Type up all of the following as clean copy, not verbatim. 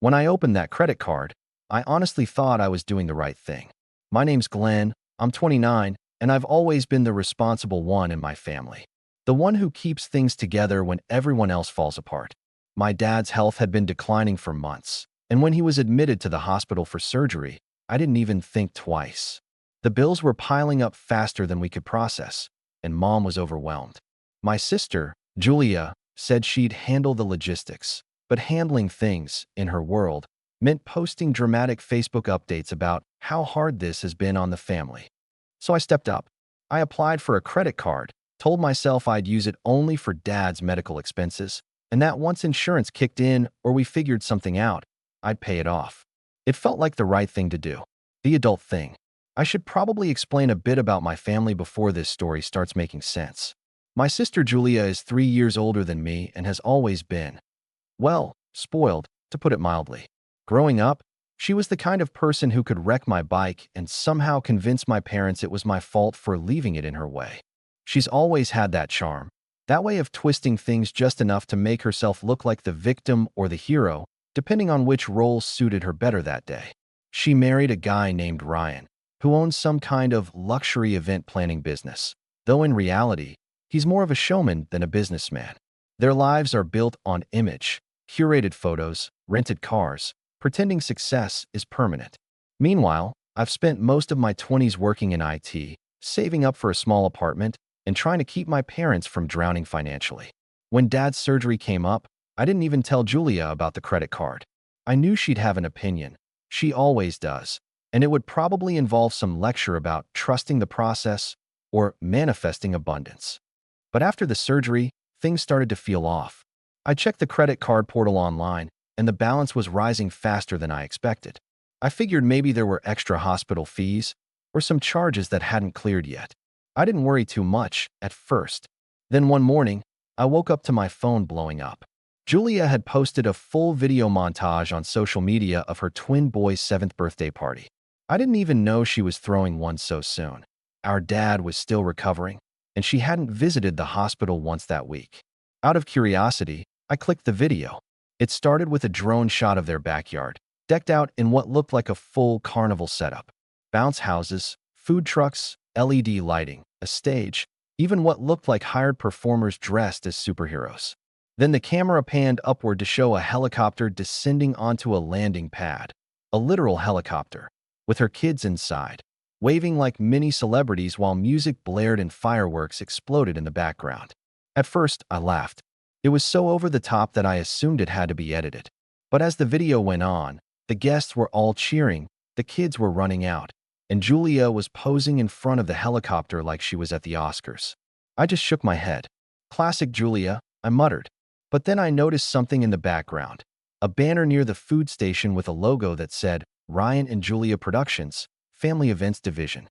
When I opened that credit card, I honestly thought I was doing the right thing. My name's Glenn, I'm 29, and I've always been the responsible one in my family. The one who keeps things together when everyone else falls apart. My dad's health had been declining for months, and when he was admitted to the hospital for surgery, I didn't even think twice. The bills were piling up faster than we could process, and Mom was overwhelmed. My sister, Julia, said she'd handle the logistics, but handling things, in her world, meant posting dramatic Facebook updates about how hard this has been on the family. So I stepped up. I applied for a credit card, told myself I'd use it only for Dad's medical expenses, and that once insurance kicked in or we figured something out, I'd pay it off. It felt like the right thing to do. The adult thing. I should probably explain a bit about my family before this story starts making sense. My sister Julia is 3 years older than me and has always been, well, spoiled, to put it mildly. Growing up, she was the kind of person who could wreck my bike and somehow convince my parents it was my fault for leaving it in her way. She's always had that charm, that way of twisting things just enough to make herself look like the victim or the hero, depending on which role suited her better that day. She married a guy named Ryan, who owns some kind of luxury event planning business, though in reality, he's more of a showman than a businessman. Their lives are built on image, curated photos, rented cars, pretending success is permanent. Meanwhile, I've spent most of my 20s working in IT, saving up for a small apartment, and trying to keep my parents from drowning financially. When Dad's surgery came up, I didn't even tell Julia about the credit card. I knew she'd have an opinion. She always does. And it would probably involve some lecture about trusting the process or manifesting abundance. But after the surgery, things started to feel off. I checked the credit card portal online, and the balance was rising faster than I expected. I figured maybe there were extra hospital fees or some charges that hadn't cleared yet. I didn't worry too much at first. Then one morning, I woke up to my phone blowing up. Julia had posted a full video montage on social media of her twin boy's 7th birthday party. I didn't even know she was throwing one so soon. Our dad was still recovering, and she hadn't visited the hospital once that week. Out of curiosity, I clicked the video. It started with a drone shot of their backyard, decked out in what looked like a full carnival setup. Bounce houses, food trucks, LED lighting, a stage, even what looked like hired performers dressed as superheroes. Then the camera panned upward to show a helicopter descending onto a landing pad, a literal helicopter, with her kids inside, waving like mini celebrities while music blared and fireworks exploded in the background. At first, I laughed. It was so over the top that I assumed it had to be edited. But as the video went on, the guests were all cheering, the kids were running out, and Julia was posing in front of the helicopter like she was at the Oscars. I just shook my head. Classic Julia, I muttered. But then I noticed something in the background, a banner near the food station with a logo that said, Ryan and Julia Productions, Family Events Division.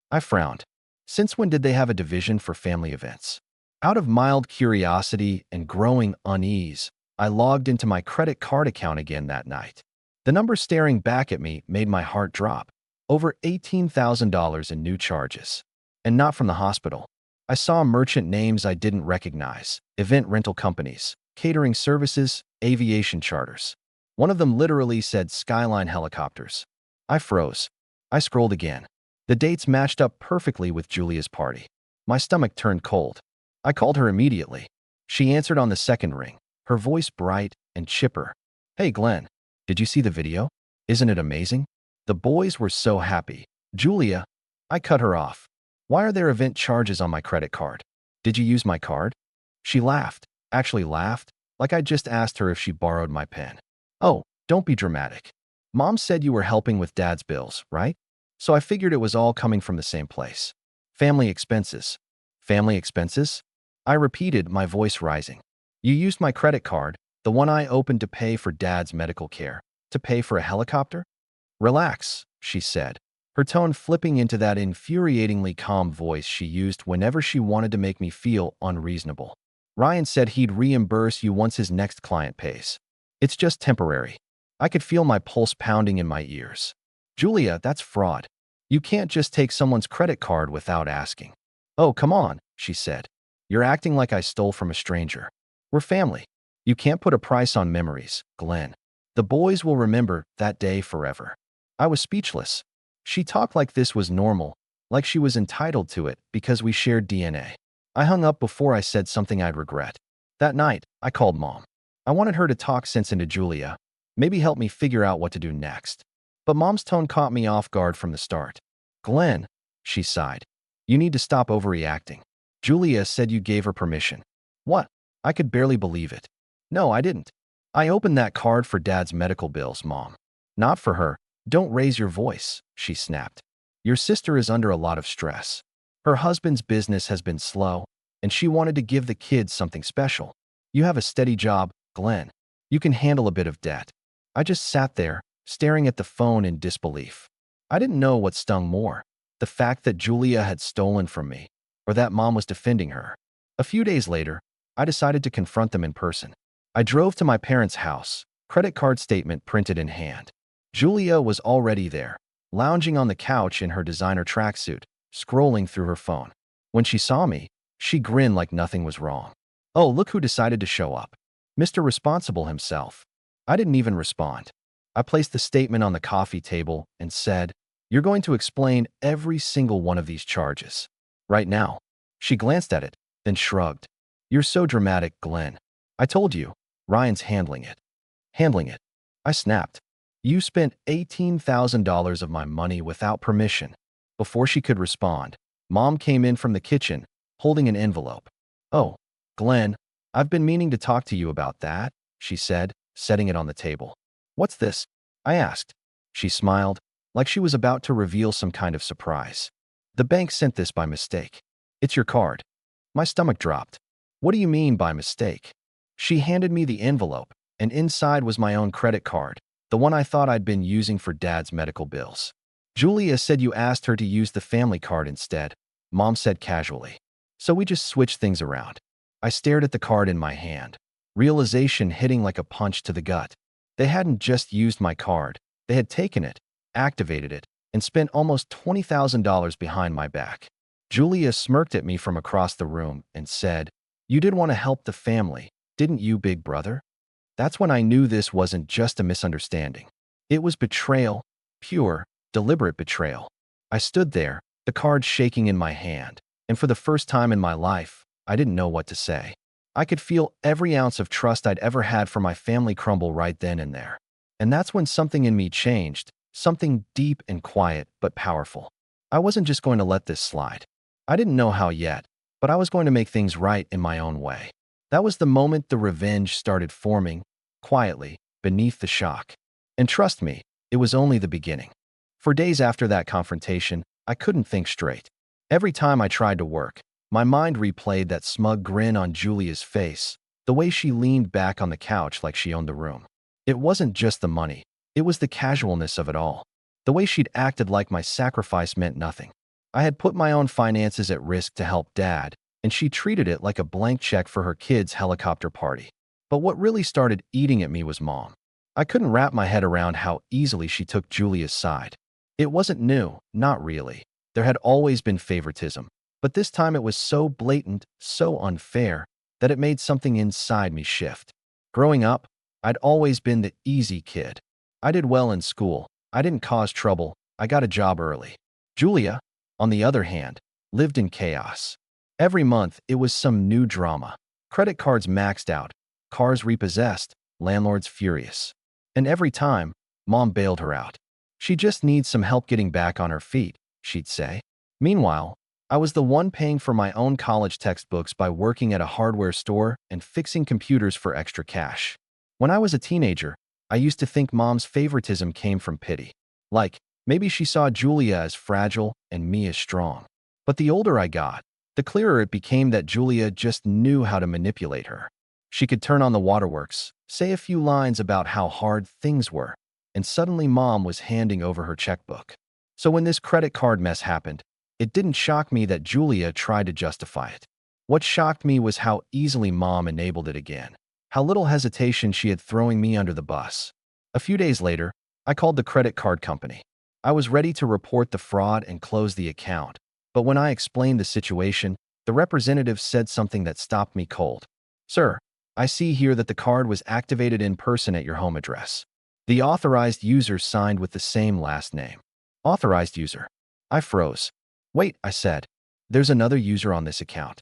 I frowned. Since when did they have a division for family events? Out of mild curiosity and growing unease, I logged into my credit card account again that night. The number staring back at me made my heart drop. Over $18,000 in new charges. And not from the hospital. I saw merchant names I didn't recognize, event rental companies, catering services, aviation charters. One of them literally said Skyline Helicopters. I froze. I scrolled again. The dates matched up perfectly with Julia's party. My stomach turned cold. I called her immediately. She answered on the second ring, her voice bright and chipper. Hey Glenn, did you see the video? Isn't it amazing? The boys were so happy. Julia, I cut her off. Why are there event charges on my credit card? Did you use my card? She laughed, actually laughed, like I just asked her if she borrowed my pen. Oh, don't be dramatic. Mom said you were helping with Dad's bills, right? So I figured it was all coming from the same place. Family expenses. Family expenses? I repeated, my voice rising. You used my credit card, the one I opened to pay for Dad's medical care, to pay for a helicopter? Relax, she said, her tone flipping into that infuriatingly calm voice she used whenever she wanted to make me feel unreasonable. Ryan said he'd reimburse you once his next client pays. It's just temporary. I could feel my pulse pounding in my ears. Julia, that's fraud. You can't just take someone's credit card without asking. Oh, come on, she said. You're acting like I stole from a stranger. We're family. You can't put a price on memories, Glenn. The boys will remember that day forever. I was speechless. She talked like this was normal, like she was entitled to it because we shared DNA. I hung up before I said something I'd regret. That night, I called Mom. I wanted her to talk sense into Julia, maybe help me figure out what to do next. But Mom's tone caught me off guard from the start. "Glenn," she sighed, "you need to stop overreacting. Julia said you gave her permission." "What?" I could barely believe it. "No, I didn't. I opened that card for Dad's medical bills, Mom. Not for her." "Don't raise your voice," she snapped. "Your sister is under a lot of stress. Her husband's business has been slow, and she wanted to give the kids something special. You have a steady job, Glenn. You can handle a bit of debt." I just sat there, staring at the phone in disbelief. I didn't know what stung more, the fact that Julia had stolen from me, or that Mom was defending her. A few days later, I decided to confront them in person. I drove to my parents' house, credit card statement printed in hand. Julia was already there, lounging on the couch in her designer tracksuit, scrolling through her phone. When she saw me, she grinned like nothing was wrong. "Oh, look who decided to show up. Mr. Responsible himself." I didn't even respond. I placed the statement on the coffee table and said, "You're going to explain every single one of these charges. Right now." She glanced at it, then shrugged. "You're so dramatic, Glenn. I told you, Ryan's handling it." "Handling it?" I snapped. "You spent $18,000 of my money without permission." Before she could respond, Mom came in from the kitchen, holding an envelope. "Oh, Glenn, I've been meaning to talk to you about that," she said, setting it on the table. "What's this?" I asked. She smiled, like she was about to reveal some kind of surprise. "The bank sent this by mistake. It's your card." My stomach dropped. "What do you mean by mistake?" She handed me the envelope, and inside was my own credit card, the one I thought I'd been using for Dad's medical bills. "Julia said you asked her to use the family card instead," Mom said casually. "So we just switched things around." I stared at the card in my hand, realization hitting like a punch to the gut. They hadn't just used my card, they had taken it, activated it, and spent almost $20,000 behind my back. Julia smirked at me from across the room and said, "You did want to help the family, didn't you, big brother?" That's when I knew this wasn't just a misunderstanding. It was betrayal, pure, deliberate betrayal. I stood there, the card shaking in my hand, and for the first time in my life, I didn't know what to say. I could feel every ounce of trust I'd ever had for my family crumble right then and there. And that's when something in me changed, something deep and quiet but powerful. I wasn't just going to let this slide. I didn't know how yet, but I was going to make things right in my own way. That was the moment the revenge started forming, quietly, beneath the shock. And trust me, it was only the beginning. For days after that confrontation, I couldn't think straight. Every time I tried to work, my mind replayed that smug grin on Julia's face, the way she leaned back on the couch like she owned the room. It wasn't just the money, it was the casualness of it all. The way she'd acted like my sacrifice meant nothing. I had put my own finances at risk to help Dad, and she treated it like a blank check for her kids' helicopter party. But what really started eating at me was Mom. I couldn't wrap my head around how easily she took Julia's side. It wasn't new, not really. There had always been favoritism, but this time it was so blatant, so unfair, that it made something inside me shift. Growing up, I'd always been the easy kid. I did well in school, I didn't cause trouble, I got a job early. Julia, on the other hand, lived in chaos. Every month, it was some new drama. Credit cards maxed out, cars repossessed, landlords furious. And every time, Mom bailed her out. "She just needs some help getting back on her feet," she'd say. Meanwhile, I was the one paying for my own college textbooks by working at a hardware store and fixing computers for extra cash. When I was a teenager, I used to think Mom's favoritism came from pity. Like, maybe she saw Julia as fragile and me as strong. But the older I got, the clearer it became that Julia just knew how to manipulate her. She could turn on the waterworks, say a few lines about how hard things were, and suddenly Mom was handing over her checkbook. So when this credit card mess happened, it didn't shock me that Julia tried to justify it. What shocked me was how easily Mom enabled it again, how little hesitation she had throwing me under the bus. A few days later, I called the credit card company. I was ready to report the fraud and close the account, but when I explained the situation, the representative said something that stopped me cold. "Sir, I see here that the card was activated in person at your home address. The authorized user signed with the same last name. Authorized user. I froze. Wait, I said. There's another user on this account.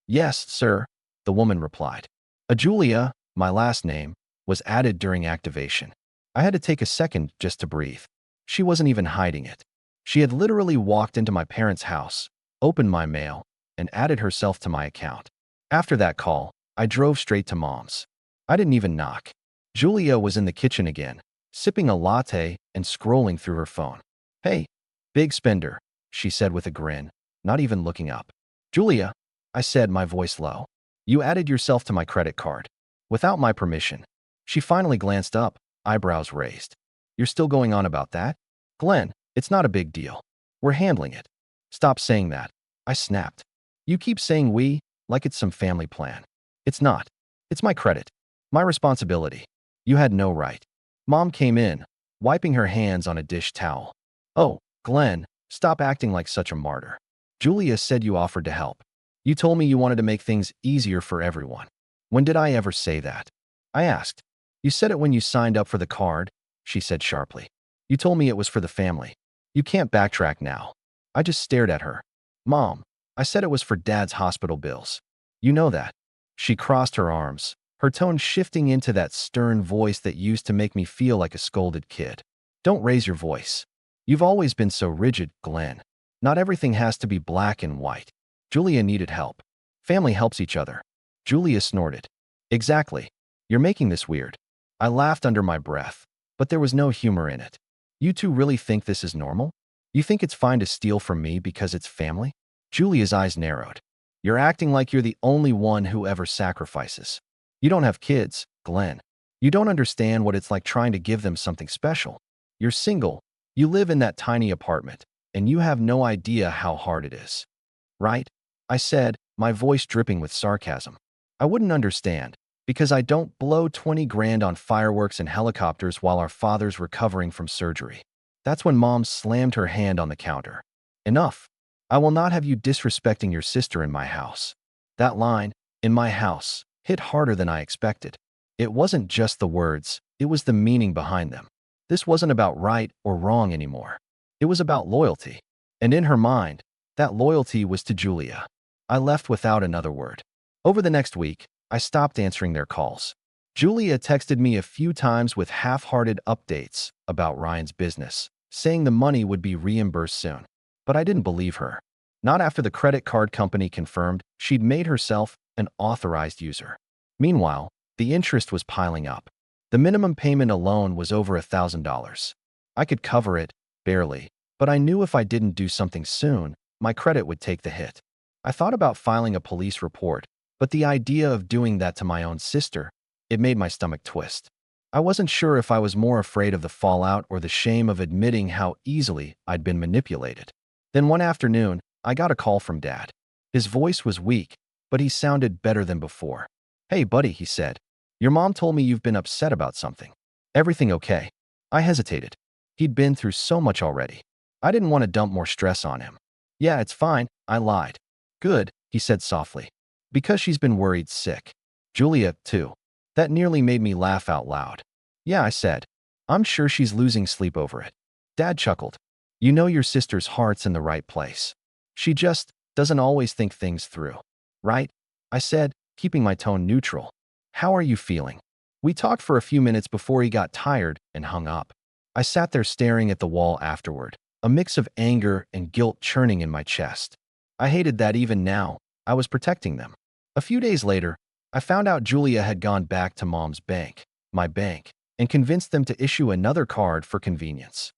Yes, sir, the woman replied. A Julia, my last name, was added during activation. I had to take a second just to breathe. She wasn't even hiding it. She had literally walked into my parents' house, opened my mail, and added herself to my account. After that call, I drove straight to Mom's. I didn't even knock. Julia was in the kitchen again, sipping a latte and scrolling through her phone. Hey, big spender, she said with a grin, not even looking up. Julia, I said, my voice low. You added yourself to my credit card. Without my permission. She finally glanced up, eyebrows raised. You're still going on about that? Glenn, it's not a big deal. We're handling it. Stop saying that. I snapped. You keep saying we, like it's some family plan. It's not. It's my credit. My responsibility. You had no right. Mom came in, wiping her hands on a dish towel. Oh, Glenn, stop acting like such a martyr. Julia said you offered to help. You told me you wanted to make things easier for everyone. When did I ever say that? I asked. You said it when you signed up for the card, she said sharply. You told me it was for the family. You can't backtrack now. I just stared at her. Mom, I said it was for Dad's hospital bills. You know that. She crossed her arms, her tone shifting into that stern voice that used to make me feel like a scolded kid. Don't raise your voice. You've always been so rigid, Glenn. Not everything has to be black and white. Julia needed help. Family helps each other. Julia snorted. Exactly. You're making this weird. I laughed under my breath, but there was no humor in it. You two really think this is normal? You think it's fine to steal from me because it's family? Julia's eyes narrowed. You're acting like you're the only one who ever sacrifices. You don't have kids, Glenn. You don't understand what it's like trying to give them something special. You're single. You live in that tiny apartment, and you have no idea how hard it is. Right? I said, my voice dripping with sarcasm. I wouldn't understand, because I don't blow 20 grand on fireworks and helicopters while our father's recovering from surgery. That's when Mom slammed her hand on the counter. Enough. I will not have you disrespecting your sister in my house. That line, in my house, hit harder than I expected. It wasn't just the words, it was the meaning behind them. This wasn't about right or wrong anymore. It was about loyalty. And in her mind, that loyalty was to Julia. I left without another word. Over the next week, I stopped answering their calls. Julia texted me a few times with half-hearted updates about Ryan's business, saying the money would be reimbursed soon. But I didn't believe her. Not after the credit card company confirmed she'd made herself an authorized user. Meanwhile, the interest was piling up. The minimum payment alone was over $1,000. I could cover it, barely, but I knew if I didn't do something soon, my credit would take the hit. I thought about filing a police report, but the idea of doing that to my own sister, it made my stomach twist. I wasn't sure if I was more afraid of the fallout or the shame of admitting how easily I'd been manipulated. Then one afternoon, I got a call from Dad. His voice was weak, but he sounded better than before. Hey, buddy, he said. Your mom told me you've been upset about something. Everything okay? I hesitated. He'd been through so much already. I didn't want to dump more stress on him. Yeah, it's fine, I lied. Good, he said softly. Because she's been worried sick. Julia, too. That nearly made me laugh out loud. Yeah, I said. I'm sure she's losing sleep over it. Dad chuckled. You know your sister's heart's in the right place. She just doesn't always think things through. Right? I said, keeping my tone neutral. How are you feeling? We talked for a few minutes before he got tired and hung up. I sat there staring at the wall afterward, a mix of anger and guilt churning in my chest. I hated that even now, I was protecting them. A few days later, I found out Julia had gone back to Mom's bank, my bank, and convinced them to issue another card for convenience.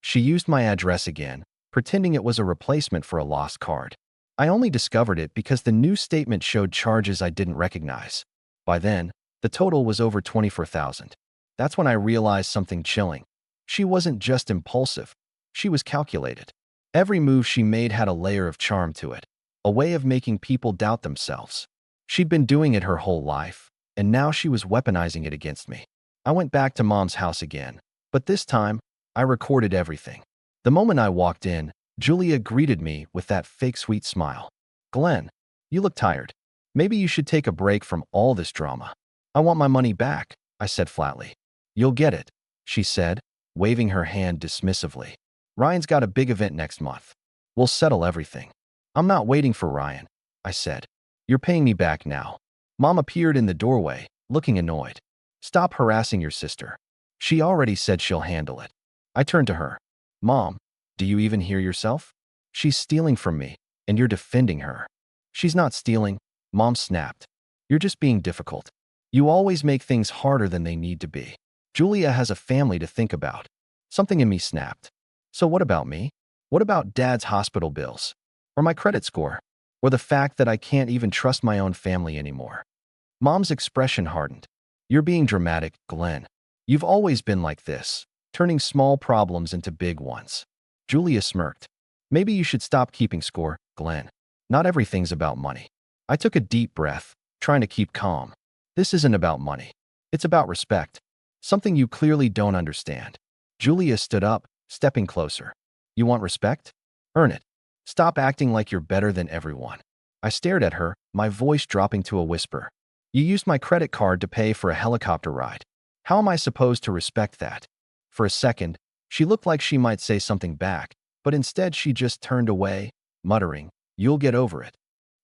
She used my address again, pretending it was a replacement for a lost card. I only discovered it because the new statement showed charges I didn't recognize. By then, the total was over $24,000. That's when I realized something chilling. She wasn't just impulsive. She was calculated. Every move she made had a layer of charm to it, a way of making people doubt themselves. She'd been doing it her whole life, and now she was weaponizing it against me. I went back to Mom's house again, but this time, I recorded everything. The moment I walked in, Julia greeted me with that fake sweet smile. Glenn, you look tired. Maybe you should take a break from all this drama. I want my money back, I said flatly. You'll get it. she said, waving her hand dismissively. Ryan's got a big event next month. We'll settle everything. I'm not waiting for Ryan, I said. You're paying me back now. Mom appeared in the doorway, looking annoyed. Stop harassing your sister. She already said she'll handle it. I turned to her. Mom, do you even hear yourself? She's stealing from me, and you're defending her. She's not stealing, Mom snapped. You're just being difficult. You always make things harder than they need to be. Julia has a family to think about. Something in me snapped. So what about me? What about Dad's hospital bills? Or my credit score? Or the fact that I can't even trust my own family anymore? Mom's expression hardened. You're being dramatic, Glenn. You've always been like this, turning small problems into big ones. Julia smirked. Maybe you should stop keeping score, Glenn. Not everything's about money. I took a deep breath, trying to keep calm. This isn't about money. It's about respect. Something you clearly don't understand. Julia stood up, stepping closer. You want respect? Earn it. Stop acting like you're better than everyone. I stared at her, my voice dropping to a whisper. You used my credit card to pay for a helicopter ride. How am I supposed to respect that? For a second, she looked like she might say something back, but instead she just turned away, muttering, You'll get over it.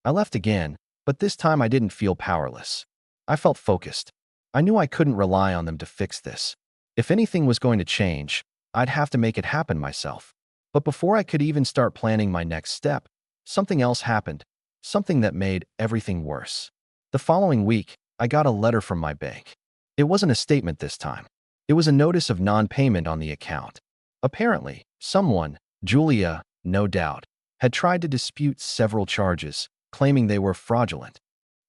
I left again, but this time I didn't feel powerless. I felt focused. I knew I couldn't rely on them to fix this. If anything was going to change, I'd have to make it happen myself. But before I could even start planning my next step, something else happened, something that made everything worse. The following week, I got a letter from my bank. It wasn't a statement this time. It was a notice of non-payment on the account. Apparently, someone, Julia, no doubt, had tried to dispute several charges, claiming they were fraudulent.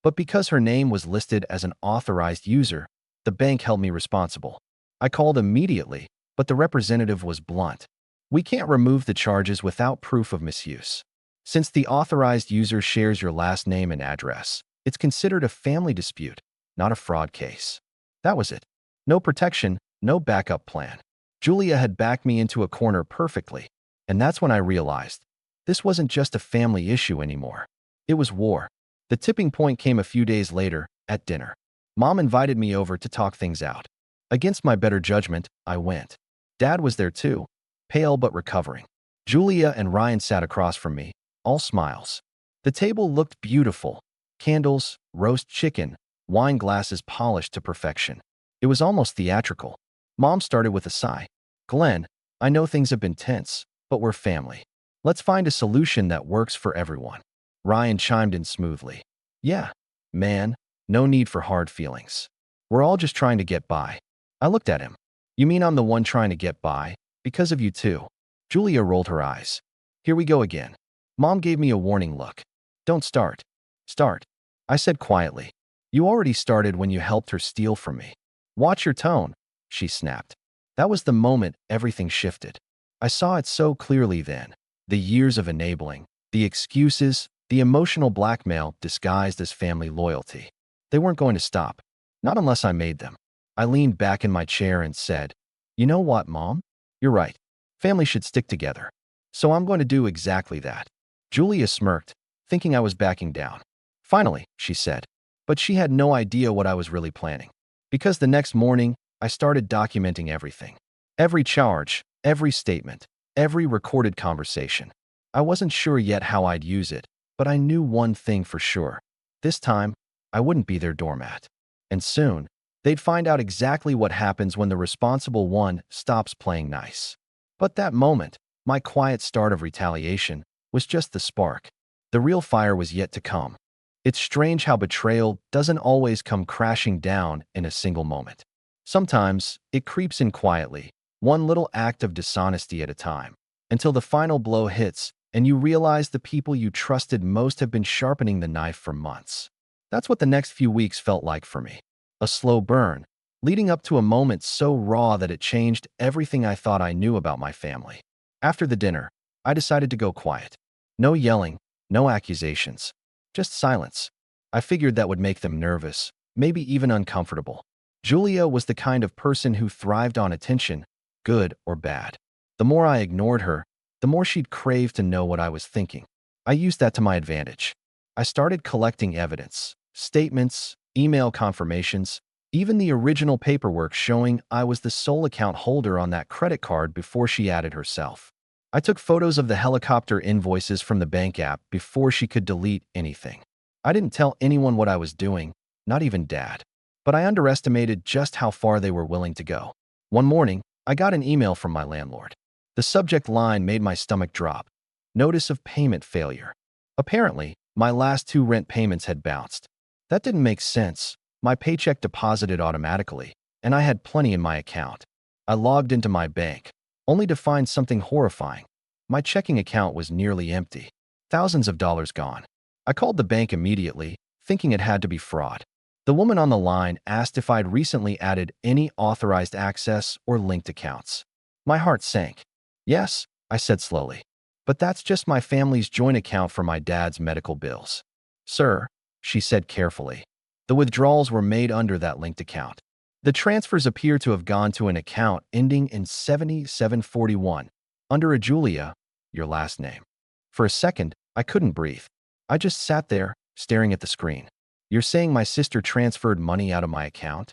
But because her name was listed as an authorized user, the bank held me responsible. I called immediately, but the representative was blunt. We can't remove the charges without proof of misuse. Since the authorized user shares your last name and address, it's considered a family dispute, not a fraud case. That was it. No protection, no backup plan. Julia had backed me into a corner perfectly, and that's when I realized this wasn't just a family issue anymore. It was war. The tipping point came a few days later, at dinner. Mom invited me over to talk things out. Against my better judgment, I went. Dad was there too, pale but recovering. Julia and Ryan sat across from me, all smiles. The table looked beautiful. Candles, roast chicken, wine glasses polished to perfection. It was almost theatrical. Mom started with a sigh. Glenn, I know things have been tense, but we're family. Let's find a solution that works for everyone. Ryan chimed in smoothly. Yeah, man, no need for hard feelings. We're all just trying to get by. I looked at him. You mean I'm the one trying to get by? Because of you too. Julia rolled her eyes. Here we go again. Mom gave me a warning look. Don't start. Start. I said quietly. You already started when you helped her steal from me. Watch your tone, she snapped. That was the moment everything shifted. I saw it so clearly then. The years of enabling, the excuses, the emotional blackmail disguised as family loyalty. They weren't going to stop. Not unless I made them. I leaned back in my chair and said, You know what, Mom? You're right. Family should stick together. So I'm going to do exactly that. Julia smirked, thinking I was backing down. Finally, she said. But she had no idea what I was really planning. Because the next morning, I started documenting everything. Every charge, every statement, every recorded conversation. I wasn't sure yet how I'd use it, but I knew one thing for sure. This time, I wouldn't be their doormat. And soon, they'd find out exactly what happens when the responsible one stops playing nice. But that moment, my quiet start of retaliation, was just the spark. The real fire was yet to come. It's strange how betrayal doesn't always come crashing down in a single moment. Sometimes, it creeps in quietly, one little act of dishonesty at a time, until the final blow hits and you realize the people you trusted most have been sharpening the knife for months. That's what the next few weeks felt like for me. A slow burn, leading up to a moment so raw that it changed everything I thought I knew about my family. After the dinner, I decided to go quiet. No yelling, no accusations, just silence. I figured that would make them nervous, maybe even uncomfortable. Julia was the kind of person who thrived on attention, good or bad. The more I ignored her, the more she'd crave to know what I was thinking. I used that to my advantage. I started collecting evidence, statements, email confirmations, Even the original paperwork showing I was the sole account holder on that credit card before she added herself. I took photos of the helicopter invoices from the bank app before she could delete anything. I didn't tell anyone what I was doing, not even Dad. But I underestimated just how far they were willing to go. One morning, I got an email from my landlord. The subject line made my stomach drop. Notice of payment failure. Apparently, my last 2 rent payments had bounced. That didn't make sense. My paycheck deposited automatically, and I had plenty in my account. I logged into my bank, only to find something horrifying. My checking account was nearly empty. Thousands of dollars gone. I called the bank immediately, thinking it had to be fraud. The woman on the line asked if I'd recently added any authorized access or linked accounts. My heart sank. Yes, I said slowly. But that's just my family's joint account for my dad's medical bills. Sir, she said carefully, the withdrawals were made under that linked account. The transfers appear to have gone to an account ending in 7741, under a Julia, your last name. For a second, I couldn't breathe. I just sat there, staring at the screen. You're saying my sister transferred money out of my account?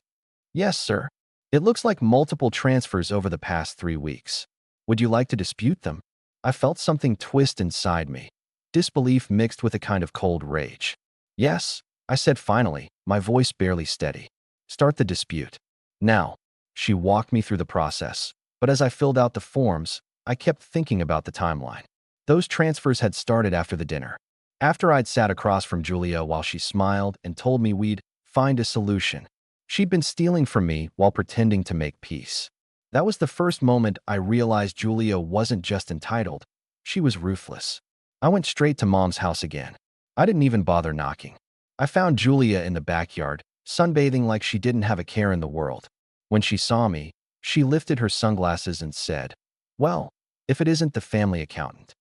Yes, sir. It looks like multiple transfers over the past 3 weeks. Would you like to dispute them? I felt something twist inside me. Disbelief mixed with a kind of cold rage. Yes, I said finally, my voice barely steady. Start the dispute. Now, she walked me through the process. But as I filled out the forms, I kept thinking about the timeline. Those transfers had started after the dinner. After I'd sat across from Julia while she smiled and told me we'd find a solution. She'd been stealing from me while pretending to make peace. That was the first moment I realized Julia wasn't just entitled, she was ruthless. I went straight to Mom's house again. I didn't even bother knocking. I found Julia in the backyard, sunbathing like she didn't have a care in the world. When she saw me, she lifted her sunglasses and said, "Well, if it isn't the family accountant."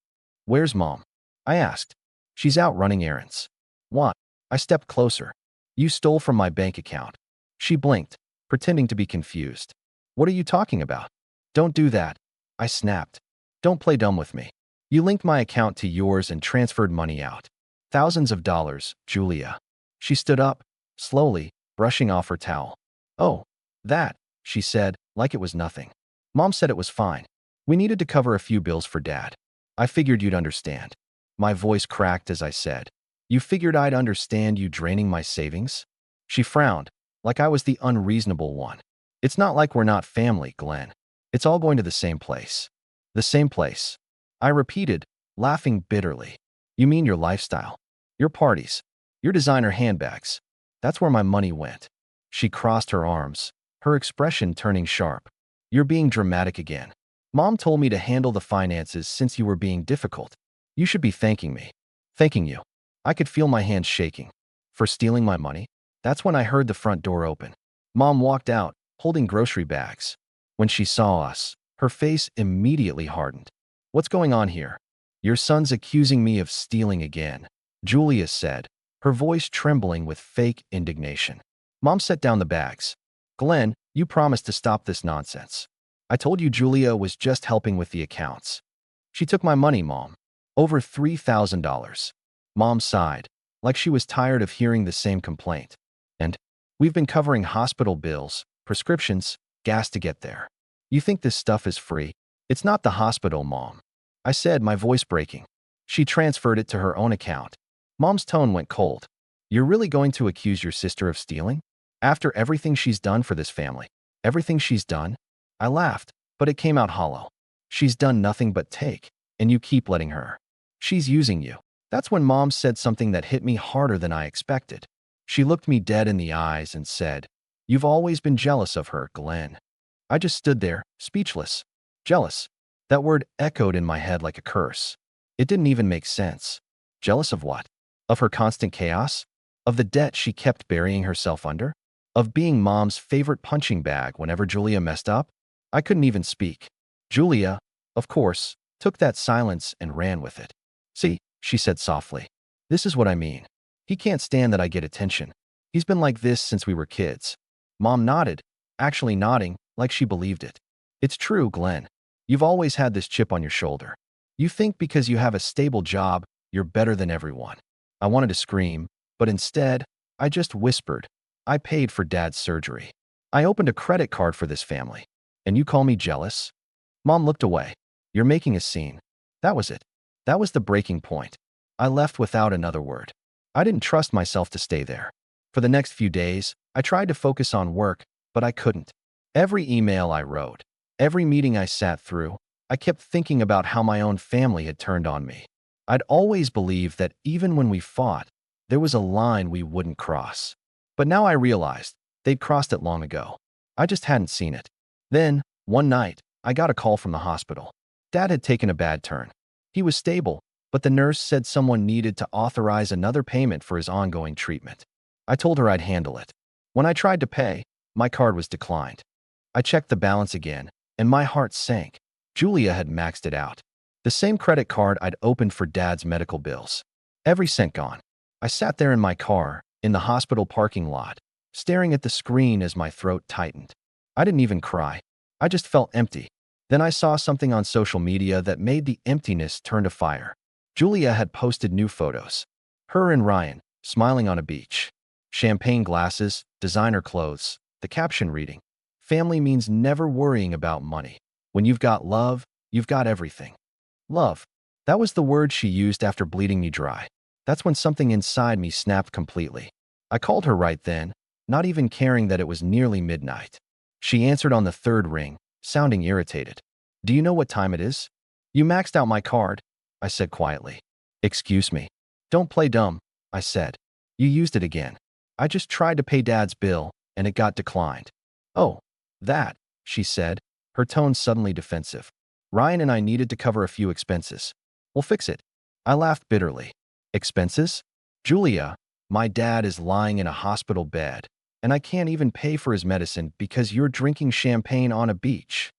"Where's Mom?" I asked. "She's out running errands." "What?" I stepped closer. "You stole from my bank account." She blinked, pretending to be confused. "What are you talking about?" "Don't do that," I snapped. "Don't play dumb with me. You linked my account to yours and transferred money out. Thousands of dollars, Julia." She stood up, slowly, brushing off her towel. "Oh, that," she said, like it was nothing. "Mom said it was fine. We needed to cover a few bills for Dad. I figured you'd understand." My voice cracked as I said, "You figured I'd understand you draining my savings?" She frowned, like I was the unreasonable one. "It's not like we're not family, Glenn. It's all going to the same place." "The same place," I repeated, laughing bitterly. "You mean your lifestyle, your parties, your designer handbags. That's where my money went." She crossed her arms, her expression turning sharp. "You're being dramatic again. Mom told me to handle the finances since you were being difficult. You should be thanking me." "Thanking you." I could feel my hands shaking. "For stealing my money?" That's when I heard the front door open. Mom walked out, holding grocery bags. When she saw us, her face immediately hardened. "What's going on here?" "Your son's accusing me of stealing again," Julia said, her voice trembling with fake indignation. Mom set down the bags. "Glenn, you promised to stop this nonsense." "I told you Julia was just helping with the accounts." "She took my money, Mom. Over $3,000. Mom sighed, like she was tired of hearing the same complaint. "And we've been covering hospital bills, prescriptions, gas to get there. You think this stuff is free? It's not the hospital, Mom," I said, my voice breaking. "She transferred it to her own account." Mom's tone went cold. "You're really going to accuse your sister of stealing? After everything she's done for this family? Everything she's done?" I laughed, but it came out hollow. "She's done nothing but take, and you keep letting her. She's using you." That's when Mom said something that hit me harder than I expected. She looked me dead in the eyes and said, "You've always been jealous of her, Glenn." I just stood there, speechless. Jealous. That word echoed in my head like a curse. It didn't even make sense. Jealous of what? Of her constant chaos? Of the debt she kept burying herself under? Of being Mom's favorite punching bag whenever Julia messed up? I couldn't even speak. Julia, of course, took that silence and ran with it. "See," she said softly. "This is what I mean. He can't stand that I get attention. He's been like this since we were kids." Mom nodded, actually nodding like she believed it. "It's true, Glenn. You've always had this chip on your shoulder. You think because you have a stable job, you're better than everyone." I wanted to scream, but instead, I just whispered, I paid for Dad's surgery. I opened a credit card for this family. And you call me jealous? Mom looked away. You're making a scene. That was it. That was the breaking point. I left without another word. I didn't trust myself to stay there. For the next few days, I tried to focus on work, but I couldn't. Every email I wrote, every meeting I sat through, I kept thinking about how my own family had turned on me. I'd always believed that even when we fought, there was a line we wouldn't cross. But now I realized they'd crossed it long ago. I just hadn't seen it. Then, one night, I got a call from the hospital. Dad had taken a bad turn. He was stable, but the nurse said someone needed to authorize another payment for his ongoing treatment. I told her I'd handle it. When I tried to pay, my card was declined. I checked the balance again, and my heart sank. Julia had maxed it out. The same credit card I'd opened for Dad's medical bills. Every cent gone. I sat there in my car, in the hospital parking lot, staring at the screen as my throat tightened. I didn't even cry. I just felt empty. Then I saw something on social media that made the emptiness turn to fire. Julia had posted new photos. Her and Ryan, smiling on a beach. Champagne glasses, designer clothes, the caption reading, "Family means never worrying about money. When you've got love, you've got everything." Love. That was the word she used after bleeding me dry. That's when something inside me snapped completely. I called her right then, not even caring that it was nearly midnight. She answered on the third ring, sounding irritated. "Do you know what time it is?" "You maxed out my card," I said quietly. "Excuse me." "Don't play dumb," I said. "You used it again." "I just tried to pay Dad's bill, and it got declined." "Oh, that," she said, her tone suddenly defensive. "Ryan and I needed to cover a few expenses. We'll fix it." I laughed bitterly. "Expenses? Julia, my dad is lying in a hospital bed, and I can't even pay for his medicine because you're drinking champagne on a beach."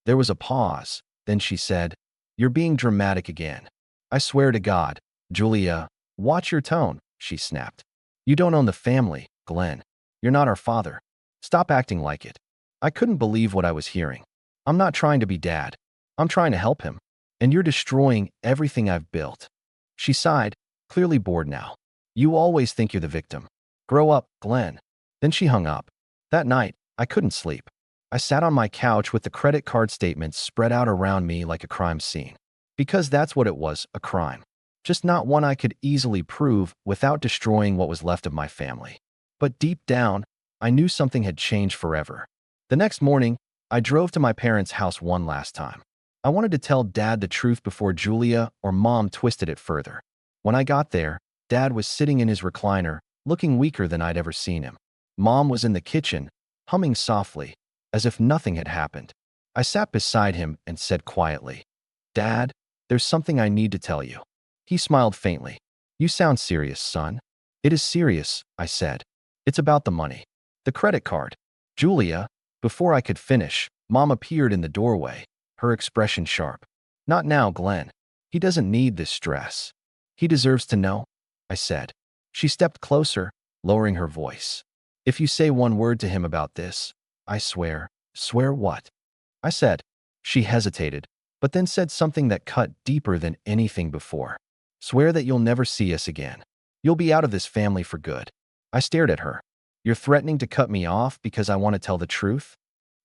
There was a pause. Then she said, "You're being dramatic again." "I swear to God, Julia, watch your tone," she snapped. "You don't own the family, Glenn. You're not our father. Stop acting like it." I couldn't believe what I was hearing. "I'm not trying to be Dad. I'm trying to help him. And you're destroying everything I've built." She sighed, clearly bored now. "You always think you're the victim. Grow up, Glenn." Then she hung up. That night, I couldn't sleep. I sat on my couch with the credit card statements spread out around me like a crime scene. Because that's what it was, a crime. Just not one I could easily prove without destroying what was left of my family. But deep down, I knew something had changed forever. The next morning, I drove to my parents' house one last time. I wanted to tell Dad the truth before Julia or Mom twisted it further. When I got there, Dad was sitting in his recliner, looking weaker than I'd ever seen him. Mom was in the kitchen, humming softly, as if nothing had happened. I sat beside him and said quietly, "Dad, there's something I need to tell you." He smiled faintly. "You sound serious, son." "It is serious," I said. "It's about the money. The credit card." "Julia." Before I could finish, Mom appeared in the doorway, her expression sharp. "Not now, Glenn. He doesn't need this stress." "He deserves to know," I said. She stepped closer, lowering her voice. "If you say one word to him about this, I swear." "Swear what?" I said. She hesitated, but then said something that cut deeper than anything before. "Swear that you'll never see us again. You'll be out of this family for good." I stared at her. "You're threatening to cut me off because I want to tell the truth?"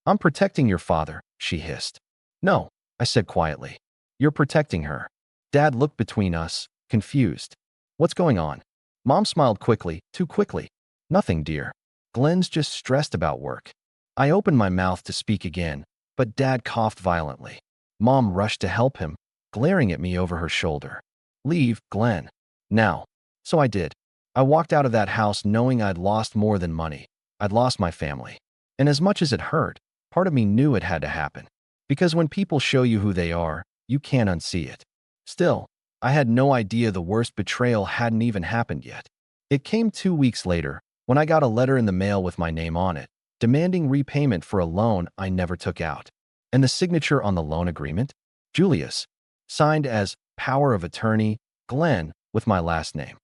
"I'm protecting your father," she hissed. "No," I said quietly. "You're protecting her." Dad looked between us, confused. "What's going on?" Mom smiled quickly, too quickly. "Nothing, dear. Glenn's just stressed about work." I opened my mouth to speak again, but Dad coughed violently. Mom rushed to help him, glaring at me over her shoulder. "Leave, Glenn. Now." So I did. I walked out of that house knowing I'd lost more than money. I'd lost my family. And as much as it hurt, part of me knew it had to happen. Because when people show you who they are, you can't unsee it. Still, I had no idea the worst betrayal hadn't even happened yet. It came 2 weeks later, when I got a letter in the mail with my name on it, demanding repayment for a loan I never took out. And the signature on the loan agreement? Julius. Signed as Power of Attorney, Glenn, with my last name.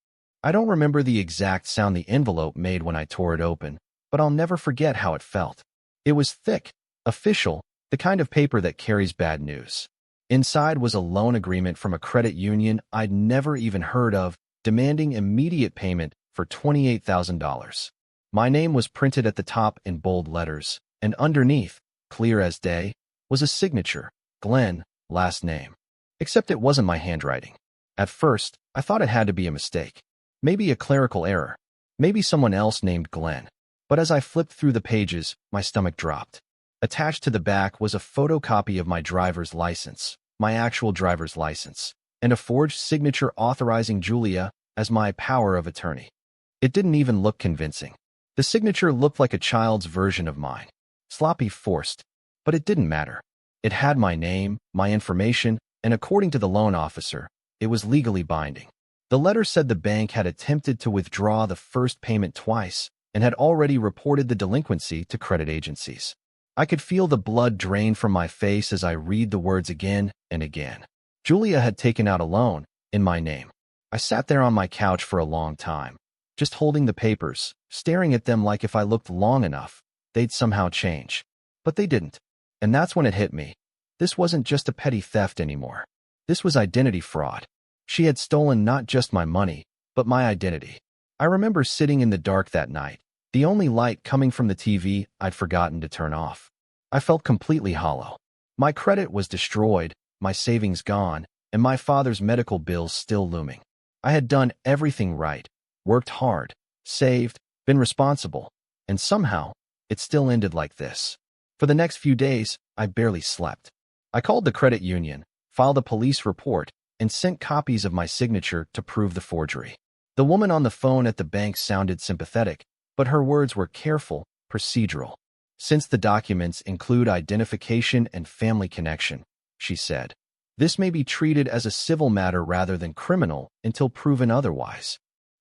I don't remember the exact sound the envelope made when I tore it open, but I'll never forget how it felt. It was thick, official, the kind of paper that carries bad news. Inside was a loan agreement from a credit union I'd never even heard of, demanding immediate payment for $28,000. My name was printed at the top in bold letters, and underneath, clear as day, was a signature, Glenn, last name. Except it wasn't my handwriting. At first, I thought it had to be a mistake. Maybe a clerical error. Maybe someone else named Glenn. But as I flipped through the pages, my stomach dropped. Attached to the back was a photocopy of my driver's license, my actual driver's license, and a forged signature authorizing Julia as my power of attorney. It didn't even look convincing. The signature looked like a child's version of mine. Sloppy, forced. But it didn't matter. It had my name, my information, and according to the loan officer, it was legally binding. The letter said the bank had attempted to withdraw the first payment twice and had already reported the delinquency to credit agencies. I could feel the blood drain from my face as I read the words again and again. Julia had taken out a loan in my name. I sat there on my couch for a long time, just holding the papers, staring at them like if I looked long enough, they'd somehow change. But they didn't. And that's when it hit me. This wasn't just a petty theft anymore. This was identity fraud. She had stolen not just my money, but my identity. I remember sitting in the dark that night, the only light coming from the TV I'd forgotten to turn off. I felt completely hollow. My credit was destroyed, my savings gone, and my father's medical bills still looming. I had done everything right, worked hard, saved, been responsible, and somehow, it still ended like this. For the next few days, I barely slept. I called the credit union, filed a police report, and sent copies of my signature to prove the forgery. The woman on the phone at the bank sounded sympathetic, but her words were careful, procedural. Since the documents include identification and family connection, she said, this may be treated as a civil matter rather than criminal until proven otherwise.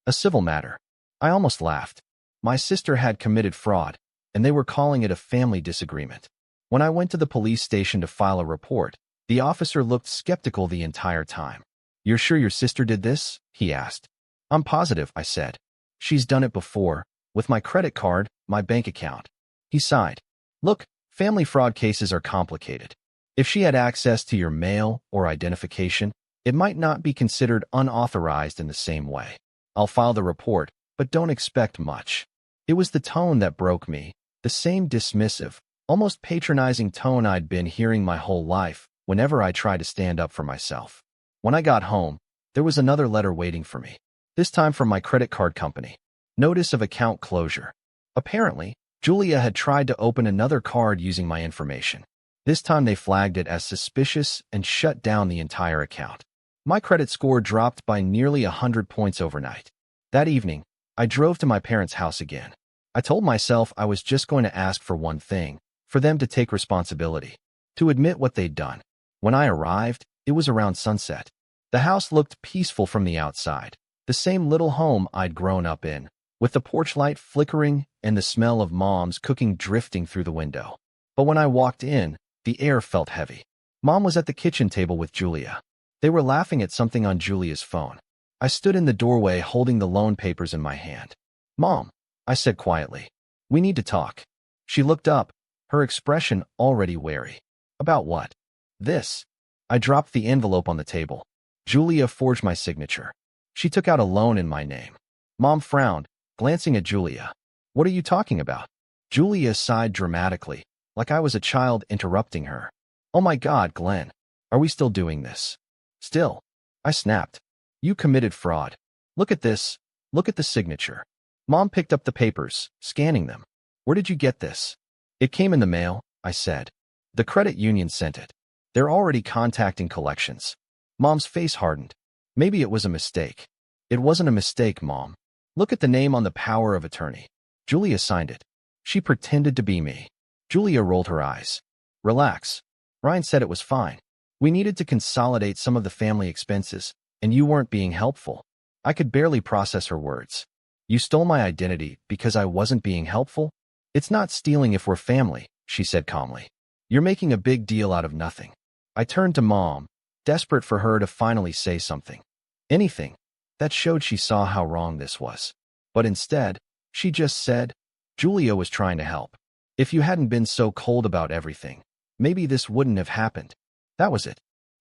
A civil matter. I almost laughed. My sister had committed fraud, and they were calling it a family disagreement. When I went to the police station to file a report, the officer looked skeptical the entire time. "You're sure your sister did this?" he asked. "I'm positive," I said. "She's done it before, with my credit card, my bank account." He sighed. "Look, family fraud cases are complicated. If she had access to your mail or identification, it might not be considered unauthorized in the same way. I'll file the report, but don't expect much." It was the tone that broke me, the same dismissive, almost patronizing tone I'd been hearing my whole life whenever I tried to stand up for myself. When I got home, there was another letter waiting for me, this time from my credit card company. Notice of account closure. Apparently, Julia had tried to open another card using my information. This time they flagged it as suspicious and shut down the entire account. My credit score dropped by nearly 100 points overnight. That evening, I drove to my parents' house again. I told myself I was just going to ask for one thing, for them to take responsibility, to admit what they'd done. When I arrived, it was around sunset. The house looked peaceful from the outside, the same little home I'd grown up in, with the porch light flickering and the smell of Mom's cooking drifting through the window. But when I walked in, the air felt heavy. Mom was at the kitchen table with Julia. They were laughing at something on Julia's phone. I stood in the doorway holding the loan papers in my hand. "Mom," I said quietly, "we need to talk." She looked up, her expression already wary. "About what?" "This." I dropped the envelope on the table. Julia forged my signature. She took out a loan in my name. Mom frowned, glancing at Julia. "What are you talking about?" Julia sighed dramatically, like I was a child interrupting her. "Oh my God, Glenn. Are we still doing this?" "Still?" I snapped. "You committed fraud. Look at this. Look at the signature." Mom picked up the papers, scanning them. "Where did you get this?" "It came in the mail," I said. "The credit union sent it. They're already contacting collections." Mom's face hardened. "Maybe it was a mistake." "It wasn't a mistake, Mom. Look at the name on the power of attorney." Julia signed it. She pretended to be me. Julia rolled her eyes. "Relax. Ryan said it was fine. We needed to consolidate some of the family expenses, and you weren't being helpful." I could barely process her words. "You stole my identity because I wasn't being helpful?" "It's not stealing if we're family," she said calmly. "You're making a big deal out of nothing." I turned to Mom, desperate for her to finally say something. Anything that showed she saw how wrong this was. But instead, she just said, "Julia was trying to help. If you hadn't been so cold about everything, maybe this wouldn't have happened." That was it.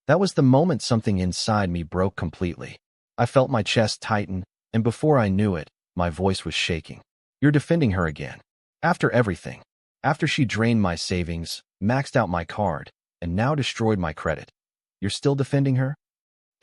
That was the moment something inside me broke completely. I felt my chest tighten, and before I knew it, my voice was shaking. You're defending her again. After everything. After she drained my savings, maxed out my card, and now destroyed my credit. You're still defending her?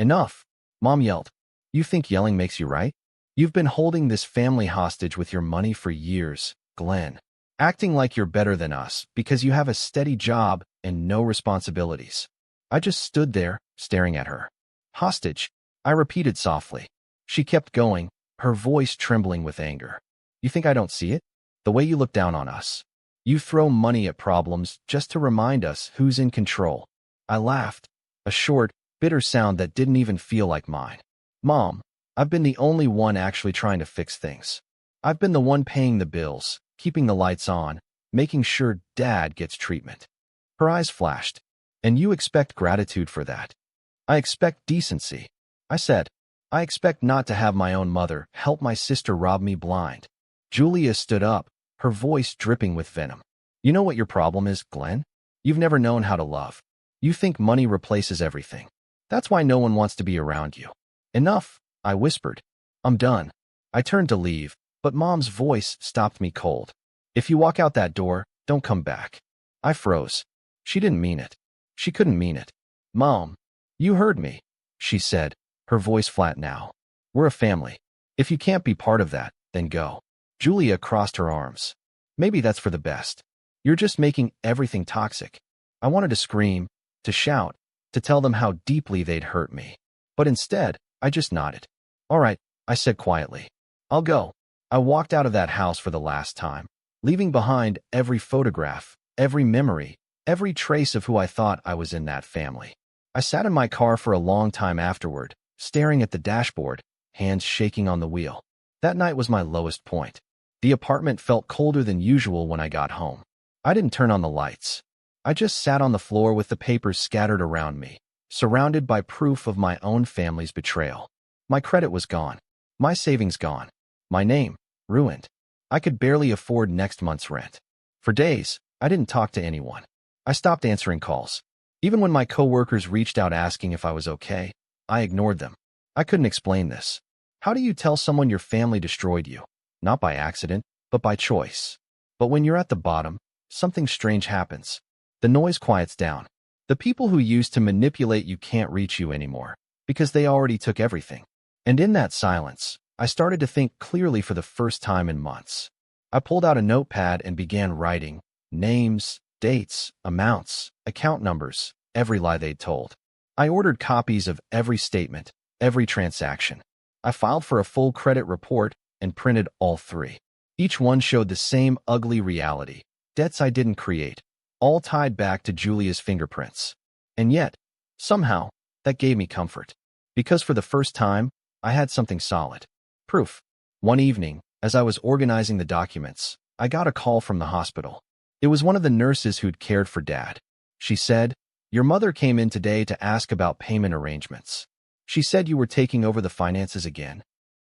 Enough, Mom yelled. You think yelling makes you right? You've been holding this family hostage with your money for years, Glenn. Acting like you're better than us because you have a steady job and no responsibilities. I just stood there, staring at her. Hostage, I repeated softly. She kept going, her voice trembling with anger. You think I don't see it? The way you look down on us. You throw money at problems just to remind us who's in control. I laughed, a short, bitter sound that didn't even feel like mine. Mom, I've been the only one actually trying to fix things. I've been the one paying the bills, keeping the lights on, making sure Dad gets treatment. Her eyes flashed. And you expect gratitude for that? I expect decency. I said, I expect not to have my own mother help my sister rob me blind. Julia stood up, her voice dripping with venom. You know what your problem is, Glenn? You've never known how to love. You think money replaces everything. That's why no one wants to be around you. Enough, I whispered. I'm done. I turned to leave, but Mom's voice stopped me cold. If you walk out that door, don't come back. I froze. She didn't mean it. She couldn't mean it. Mom, you heard me, she said, her voice flat now. We're a family. If you can't be part of that, then go. Julia crossed her arms. Maybe that's for the best. You're just making everything toxic. I wanted to scream, to shout, to tell them how deeply they'd hurt me. But instead, I just nodded. All right, I said quietly. I'll go. I walked out of that house for the last time, leaving behind every photograph, every memory, every trace of who I thought I was in that family. I sat in my car for a long time afterward, staring at the dashboard, hands shaking on the wheel. That night was my lowest point. The apartment felt colder than usual when I got home. I didn't turn on the lights. I just sat on the floor with the papers scattered around me, surrounded by proof of my own family's betrayal. My credit was gone. My savings gone. My name, ruined. I could barely afford next month's rent. For days, I didn't talk to anyone. I stopped answering calls. Even when my coworkers reached out asking if I was okay, I ignored them. I couldn't explain this. How do you tell someone your family destroyed you? Not by accident, but by choice. But when you're at the bottom, something strange happens. The noise quiets down. The people who used to manipulate you can't reach you anymore, because they already took everything. And in that silence, I started to think clearly for the first time in months. I pulled out a notepad and began writing names, dates, amounts, account numbers, every lie they'd told. I ordered copies of every statement, every transaction. I filed for a full credit report and printed all three. Each one showed the same ugly reality, debts I didn't create, all tied back to Julia's fingerprints. And yet, somehow, that gave me comfort. Because for the first time, I had something solid. Proof. One evening, as I was organizing the documents, I got a call from the hospital. It was one of the nurses who'd cared for Dad. She said, "Your mother came in today to ask about payment arrangements. She said you were taking over the finances again."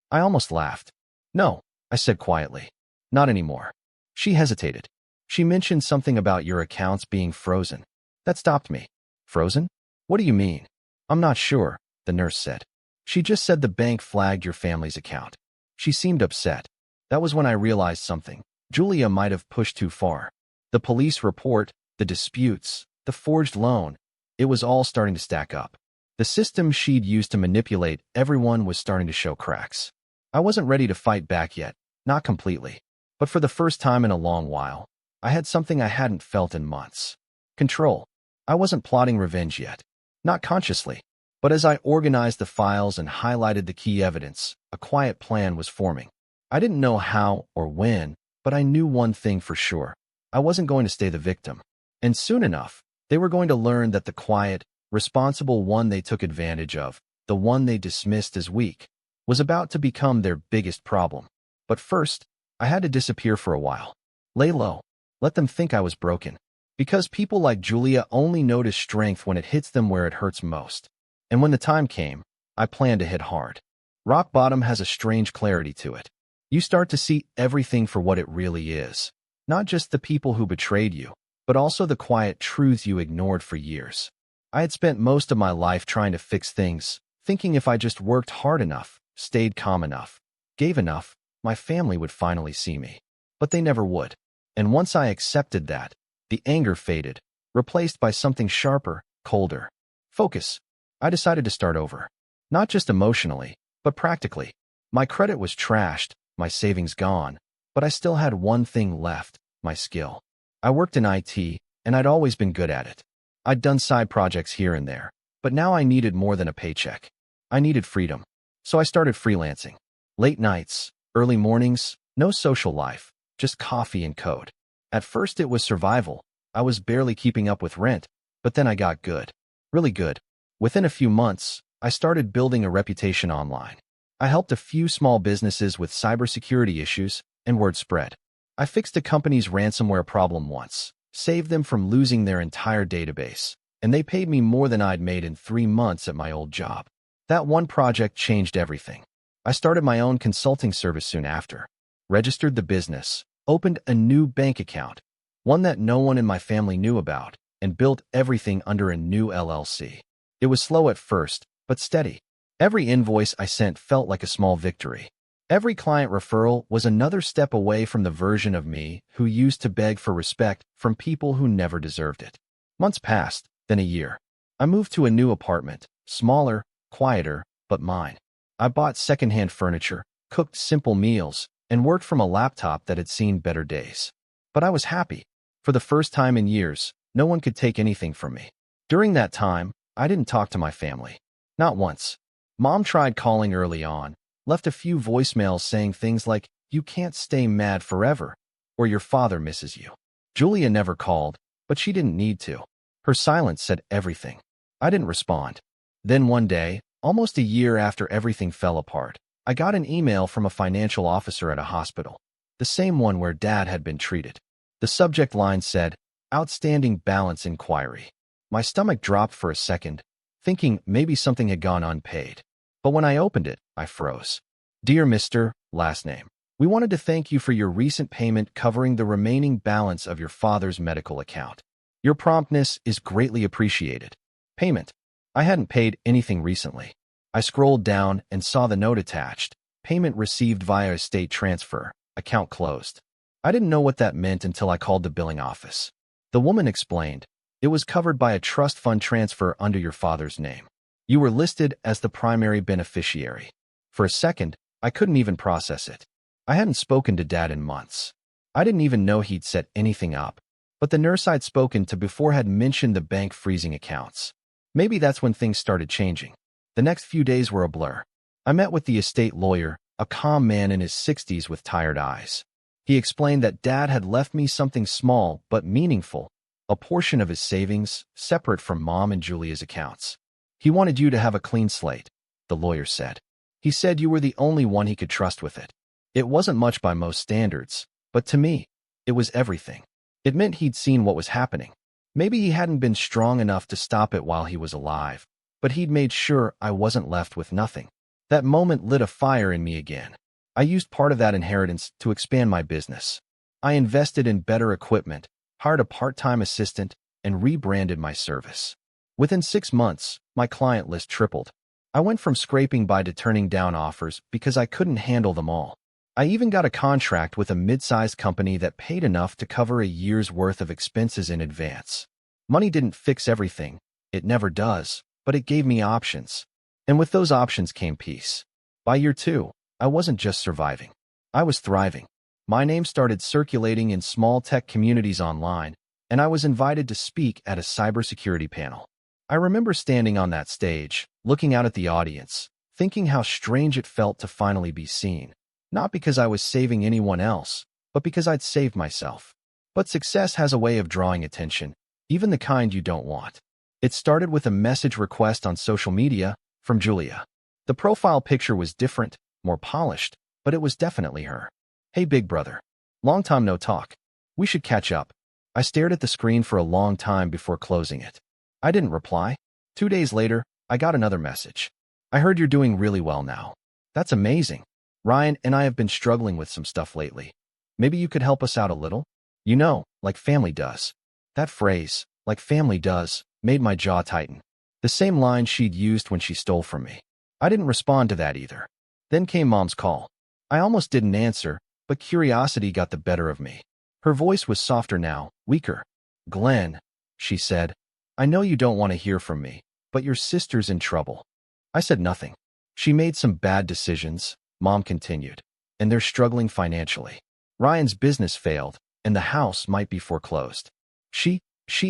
I almost laughed. "No," I said quietly. "Not anymore." She hesitated. She mentioned something about your accounts being frozen. That stopped me. Frozen? What do you mean? I'm not sure, the nurse said. She just said the bank flagged your family's account. She seemed upset. That was when I realized something. Julia might have pushed too far. The police report, the disputes, the forged loan, it was all starting to stack up. The system she'd used to manipulate everyone was starting to show cracks. I wasn't ready to fight back yet, not completely. But for the first time in a long while, I had something I hadn't felt in months. Control. I wasn't plotting revenge yet. Not consciously. But as I organized the files and highlighted the key evidence, a quiet plan was forming. I didn't know how or when, but I knew one thing for sure. I wasn't going to stay the victim. And soon enough, they were going to learn that the quiet, responsible one they took advantage of, the one they dismissed as weak, was about to become their biggest problem. But first, I had to disappear for a while. Lay low. Let them think I was broken. Because people like Julia only notice strength when it hits them where it hurts most. And when the time came, I planned to hit hard. Rock bottom has a strange clarity to it. You start to see everything for what it really is. Not just the people who betrayed you, but also the quiet truths you ignored for years. I had spent most of my life trying to fix things, thinking if I just worked hard enough, stayed calm enough, gave enough, my family would finally see me. but they never would. And once I accepted that, the anger faded, replaced by something sharper, colder. Focus. I decided to start over. Not just emotionally, but practically. My credit was trashed, my savings gone, but I still had one thing left, my skill. I worked in IT, and I'd always been good at it. I'd done side projects here and there, but now I needed more than a paycheck. I needed freedom. So I started freelancing. Late nights, early mornings, no social life, just coffee and code. At first it was survival. I was barely keeping up with rent, but then I got good. Really good. Within a few months, I started building a reputation online. I helped a few small businesses with cybersecurity issues, and word spread. I fixed a company's ransomware problem once, saved them from losing their entire database, and they paid me more than I'd made in 3 months at my old job. That one project changed everything. I started my own consulting service soon after, registered the business, opened a new bank account, one that no one in my family knew about, and built everything under a new LLC. It was slow at first, but steady. Every invoice I sent felt like a small victory. Every client referral was another step away from the version of me who used to beg for respect from people who never deserved it. Months passed, then a year. I moved to a new apartment, smaller, quieter, but mine. I bought secondhand furniture, cooked simple meals, and worked from a laptop that had seen better days. But I was happy. For the first time in years, no one could take anything from me. During that time, I didn't talk to my family. Not once. Mom tried calling early on, left a few voicemails saying things like, "You can't stay mad forever," or "Your father misses you." Julia never called, but she didn't need to. Her silence said everything. I didn't respond. Then one day, almost a year after everything fell apart, I got an email from a financial officer at a hospital, the same one where Dad had been treated. The subject line said, "Outstanding balance inquiry." My stomach dropped for a second, thinking maybe something had gone unpaid. But when I opened it, I froze. "Dear Mr. Last name, we wanted to thank you for your recent payment covering the remaining balance of your father's medical account. Your promptness is greatly appreciated. Payment." I hadn't paid anything recently. I scrolled down and saw the note attached. "Payment received via estate transfer. Account closed." I didn't know what that meant until I called the billing office. The woman explained, "It was covered by a trust fund transfer under your father's name. You were listed as the primary beneficiary." For a second, I couldn't even process it. I hadn't spoken to Dad in months. I didn't even know he'd set anything up. But the nurse I'd spoken to before had mentioned the bank freezing accounts. Maybe that's when things started changing. The next few days were a blur. I met with the estate lawyer, a calm man in his 60s with tired eyes. He explained that Dad had left me something small but meaningful, a portion of his savings, separate from Mom and Julia's accounts. "He wanted you to have a clean slate," the lawyer said. "He said you were the only one he could trust with it." It wasn't much by most standards, but to me, it was everything. It meant he'd seen what was happening. Maybe he hadn't been strong enough to stop it while he was alive, but he'd made sure I wasn't left with nothing. That moment lit a fire in me again. I used part of that inheritance to expand my business. I invested in better equipment, hired a part-time assistant, and rebranded my service. Within 6 months, my client list tripled. I went from scraping by to turning down offers because I couldn't handle them all. I even got a contract with a mid-sized company that paid enough to cover a year's worth of expenses in advance. Money didn't fix everything. It never does, but it gave me options. And with those options came peace. By year 2, I wasn't just surviving. I was thriving. My name started circulating in small tech communities online, and I was invited to speak at a cybersecurity panel. I remember standing on that stage, looking out at the audience, thinking how strange it felt to finally be seen. Not because I was saving anyone else, but because I'd saved myself. But success has a way of drawing attention, even the kind you don't want. It started with a message request on social media from Julia. The profile picture was different, more polished, but it was definitely her. "Hey, big brother. Long time no talk. We should catch up." I stared at the screen for a long time before closing it. I didn't reply. 2 days later, I got another message. "I heard you're doing really well now. That's amazing. Ryan and I have been struggling with some stuff lately. Maybe you could help us out a little? You know, like family does." That phrase, "like family does," made my jaw tighten. The same line she'd used when she stole from me. I didn't respond to that either. Then came Mom's call. I almost didn't answer, but curiosity got the better of me. Her voice was softer now, weaker. "Glenn," she said, "I know you don't want to hear from me, but your sister's in trouble." I said nothing. "She made some bad decisions," Mom continued, "and they're struggling financially. Ryan's business failed, and the house might be foreclosed. She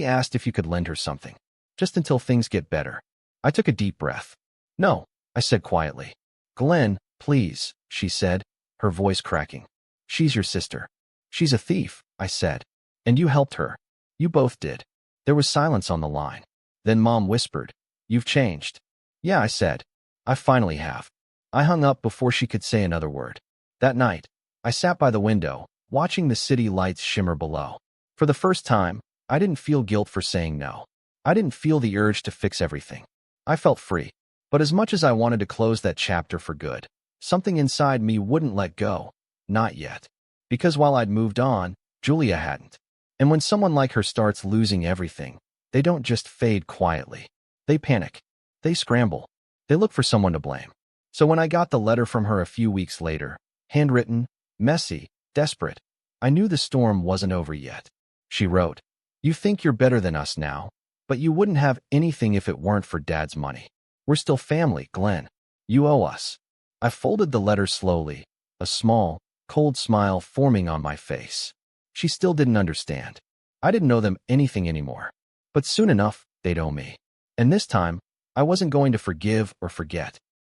asked if you could lend her something, just until things get better." I took a deep breath. "No," I said quietly. "Glenn, please," she said, her voice cracking. "She's your sister." "She's a thief," I said. "And you helped her." "You both did." There was silence on the line. Then Mom whispered, "You've changed." "Yeah," I said. "I finally have." I hung up before she could say another word. That night, I sat by the window, watching the city lights shimmer below. For the first time, I didn't feel guilt for saying no. I didn't feel the urge to fix everything. I felt free. But as much as I wanted to close that chapter for good, something inside me wouldn't let go. Not yet. Because while I'd moved on, Julia hadn't. And when someone like her starts losing everything, they don't just fade quietly. They panic. They scramble. They look for someone to blame. So when I got the letter from her a few weeks later, handwritten, messy, desperate, I knew the storm wasn't over yet. She wrote, "You think you're better than us now, but you wouldn't have anything if it weren't for Dad's money. We're still family, Glenn. You owe us." I folded the letter slowly, a small, cold smile forming on my face. She still didn't understand. I didn't owe them anything anymore. But soon enough, they'd owe me. And this time, I wasn't going to forgive or forget.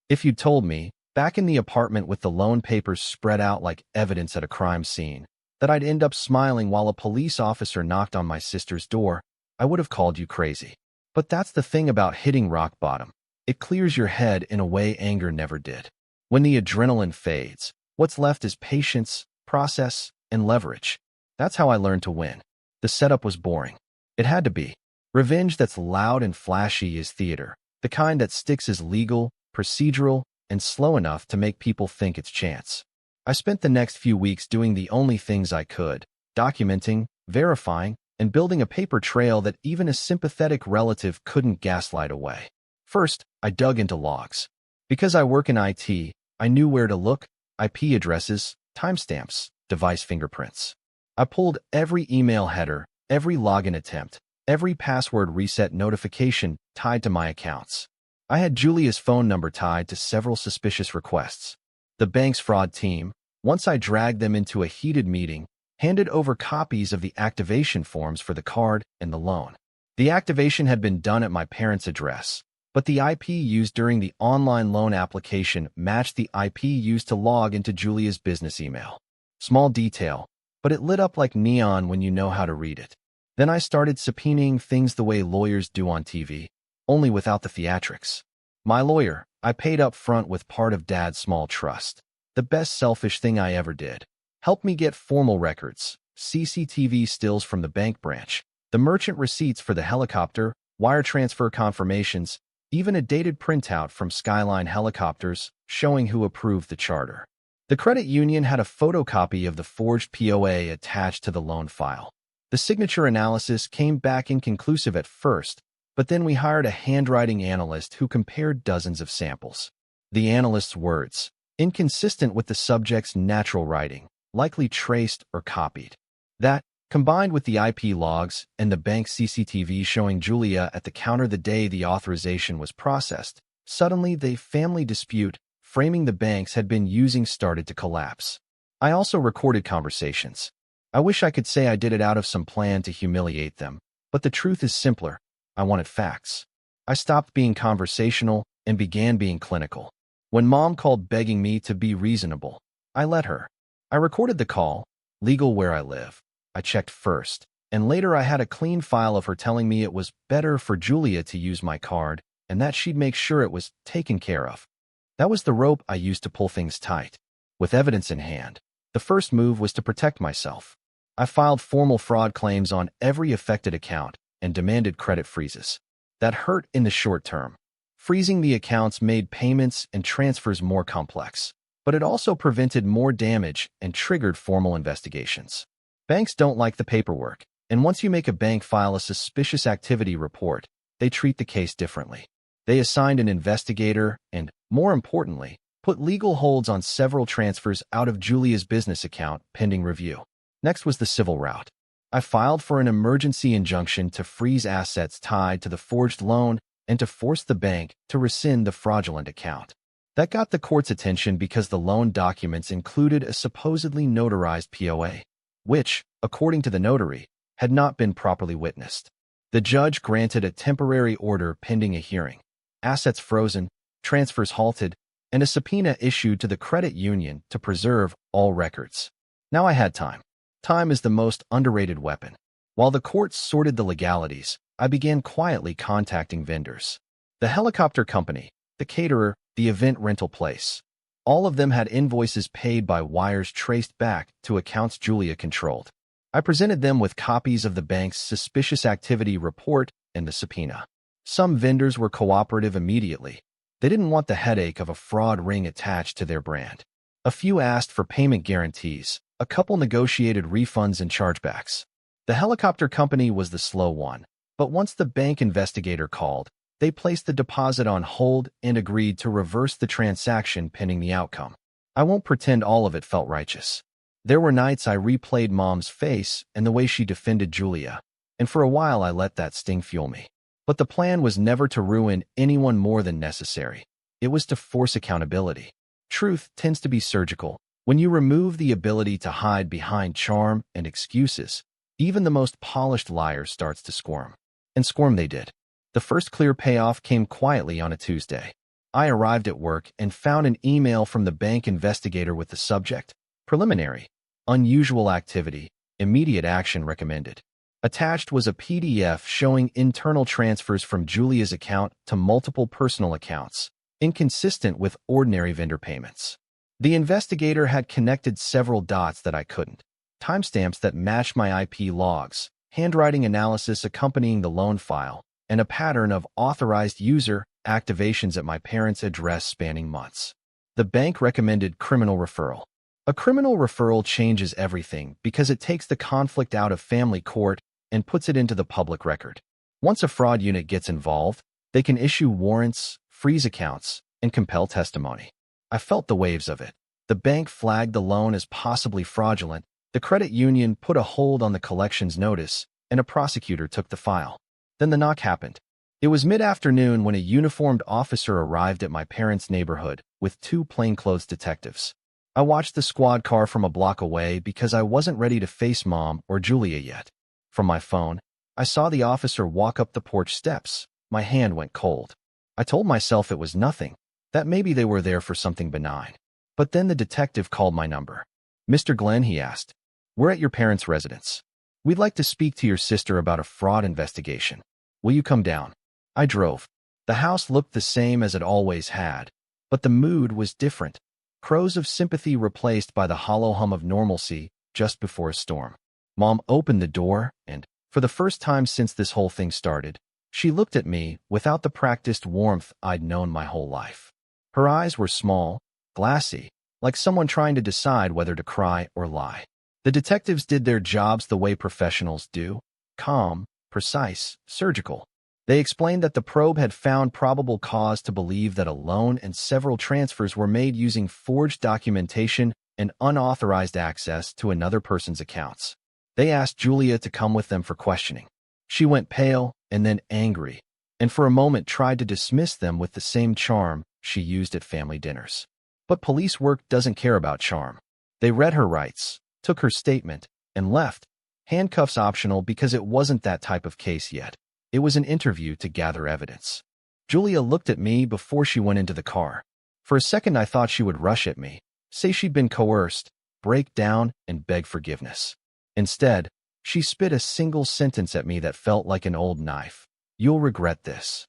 If you'd told me, back in the apartment with the loan papers spread out like evidence at a crime scene, that I'd end up smiling while a police officer knocked on my sister's door, I would have called you crazy. But that's the thing about hitting rock bottom. It clears your head in a way anger never did. When the adrenaline fades, what's left is patience, process, and leverage. That's how I learned to win. The setup was boring. It had to be. Revenge that's loud and flashy is theater. The kind that sticks is legal, procedural, and slow enough to make people think it's chance. I spent the next few weeks doing the only things I could, documenting, verifying, and building a paper trail that even a sympathetic relative couldn't gaslight away. First, I dug into logs. Because I work in IT, I knew where to look: IP addresses, timestamps, device fingerprints. I pulled every email header, every login attempt, every password reset notification tied to my accounts. I had Julia's phone number tied to several suspicious requests. The bank's fraud team, once I dragged them into a heated meeting, handed over copies of the activation forms for the card and the loan. The activation had been done at my parents' address, but the IP used during the online loan application matched the IP used to log into Julia's business email. Small detail, but it lit up like neon when you know how to read it. Then I started subpoenaing things the way lawyers do on TV, only without the theatrics. My lawyer, I paid up front with part of Dad's small trust. The best selfish thing I ever did. Helped me get formal records, CCTV stills from the bank branch, the merchant receipts for the helicopter, wire transfer confirmations, even a dated printout from Skyline Helicopters showing who approved the charter. The credit union had a photocopy of the forged POA attached to the loan file. The signature analysis came back inconclusive at first, but then we hired a handwriting analyst who compared dozens of samples. The analyst's words, inconsistent with the subject's natural writing, likely traced or copied. That, combined with the IP logs and the bank's CCTV showing Julia at the counter the day the authorization was processed, suddenly the family dispute framing the banks had been using started to collapse. I also recorded conversations. I wish I could say I did it out of some plan to humiliate them, but the truth is simpler. I wanted facts. I stopped being conversational and began being clinical. When Mom called begging me to be reasonable, I let her. I recorded the call, legal where I live. I checked first, and later I had a clean file of her telling me it was better for Julia to use my card and that she'd make sure it was taken care of. That was the rope I used to pull things tight. With evidence in hand, the first move was to protect myself. I filed formal fraud claims on every affected account and demanded credit freezes. That hurt in the short term. Freezing the accounts made payments and transfers more complex, but it also prevented more damage and triggered formal investigations. Banks don't like the paperwork, and once you make a bank file a suspicious activity report, they treat the case differently. They assigned an investigator and, more importantly, put legal holds on several transfers out of Julia's business account pending review. Next was the civil route. I filed for an emergency injunction to freeze assets tied to the forged loan and to force the bank to rescind the fraudulent account. That got the court's attention because the loan documents included a supposedly notarized POA, which, according to the notary, had not been properly witnessed. The judge granted a temporary order pending a hearing, assets frozen, transfers halted, and a subpoena issued to the credit union to preserve all records. Now I had time. Time is the most underrated weapon. While the courts sorted the legalities, I began quietly contacting vendors. The helicopter company, the caterer, the event rental place. All of them had invoices paid by wires traced back to accounts Julia controlled. I presented them with copies of the bank's suspicious activity report and the subpoena. Some vendors were cooperative immediately. They didn't want the headache of a fraud ring attached to their brand. A few asked for payment guarantees. A couple negotiated refunds and chargebacks. The helicopter company was the slow one, but once the bank investigator called, they placed the deposit on hold and agreed to reverse the transaction pending the outcome. I won't pretend all of it felt righteous. There were nights I replayed Mom's face and the way she defended Julia, and for a while I let that sting fuel me. But the plan was never to ruin anyone more than necessary. It was to force accountability. Truth tends to be surgical. When you remove the ability to hide behind charm and excuses, even the most polished liar starts to squirm. And squirm they did. The first clear payoff came quietly on a Tuesday. I arrived at work and found an email from the bank investigator with the subject, preliminary, unusual activity, immediate action recommended. Attached was a PDF showing internal transfers from Julia's account to multiple personal accounts, inconsistent with ordinary vendor payments. The investigator had connected several dots that I couldn't. Timestamps that matched my IP logs, handwriting analysis accompanying the loan file, and a pattern of authorized user activations at my parents' address spanning months. The bank recommended criminal referral. A criminal referral changes everything because it takes the conflict out of family court and puts it into the public record. Once a fraud unit gets involved, they can issue warrants, freeze accounts, and compel testimony. I felt the waves of it. The bank flagged the loan as possibly fraudulent, the credit union put a hold on the collections notice, and a prosecutor took the file. Then the knock happened. It was mid-afternoon when a uniformed officer arrived at my parents' neighborhood with two plainclothes detectives. I watched the squad car from a block away because I wasn't ready to face Mom or Julia yet. From my phone, I saw the officer walk up the porch steps. My hand went cold. I told myself it was nothing, that maybe they were there for something benign. But then the detective called my number. "Mr. Glenn," he asked, "we're at your parents' residence. We'd like to speak to your sister about a fraud investigation. Will you come down?" I drove. The house looked the same as it always had, but the mood was different. Crows of sympathy replaced by the hollow hum of normalcy just before a storm. Mom opened the door, and, for the first time since this whole thing started, she looked at me without the practiced warmth I'd known my whole life. Her eyes were small, glassy, like someone trying to decide whether to cry or lie. The detectives did their jobs the way professionals do, calm, precise, surgical. They explained that the probe had found probable cause to believe that a loan and several transfers were made using forged documentation and unauthorized access to another person's accounts. They asked Julia to come with them for questioning. She went pale and then angry, and for a moment tried to dismiss them with the same charm she used at family dinners. But police work doesn't care about charm. They read her rights, took her statement, and left, handcuffs optional because it wasn't that type of case yet. It was an interview to gather evidence. Julia looked at me before she went into the car. For a second I thought she would rush at me, say she'd been coerced, break down, and beg forgiveness. Instead, she spit a single sentence at me that felt like an old knife. "You'll regret this."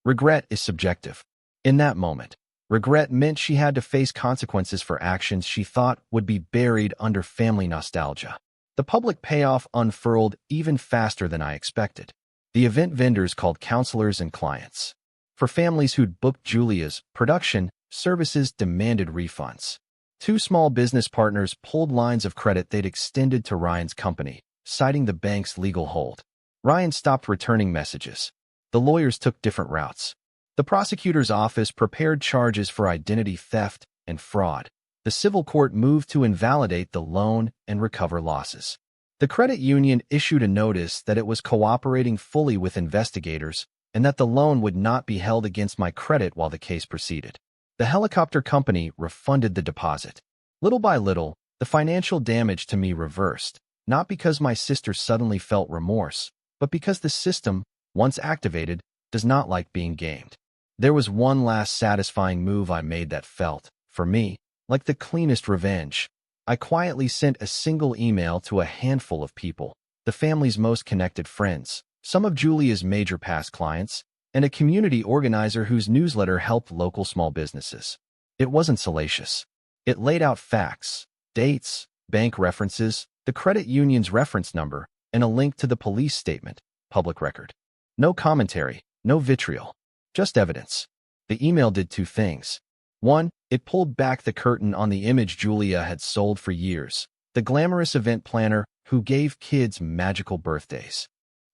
Regret is subjective. In that moment, regret meant she had to face consequences for actions she thought would be buried under family nostalgia. The public payoff unfurled even faster than I expected. The event vendors called counselors and clients. For families who'd booked Julia's production, services demanded refunds. Two small business partners pulled lines of credit they'd extended to Ryan's company, citing the bank's legal hold. Ryan stopped returning messages. The lawyers took different routes. The prosecutor's office prepared charges for identity theft, and fraud. The civil court moved to invalidate the loan and recover losses. The credit union issued a notice that it was cooperating fully with investigators and that the loan would not be held against my credit while the case proceeded. The helicopter company refunded the deposit. Little by little, the financial damage to me reversed, not because my sister suddenly felt remorse, but because the system, once activated, does not like being gamed. There was one last satisfying move I made that felt, for me, like the cleanest revenge. I quietly sent a single email to a handful of people, the family's most connected friends, some of Julia's major past clients, and a community organizer whose newsletter helped local small businesses. It wasn't salacious. It laid out facts, dates, bank references, the credit union's reference number, and a link to the police statement, public record. No commentary, no vitriol, just evidence. The email did two things. One, it pulled back the curtain on the image Julia had sold for years, the glamorous event planner who gave kids magical birthdays.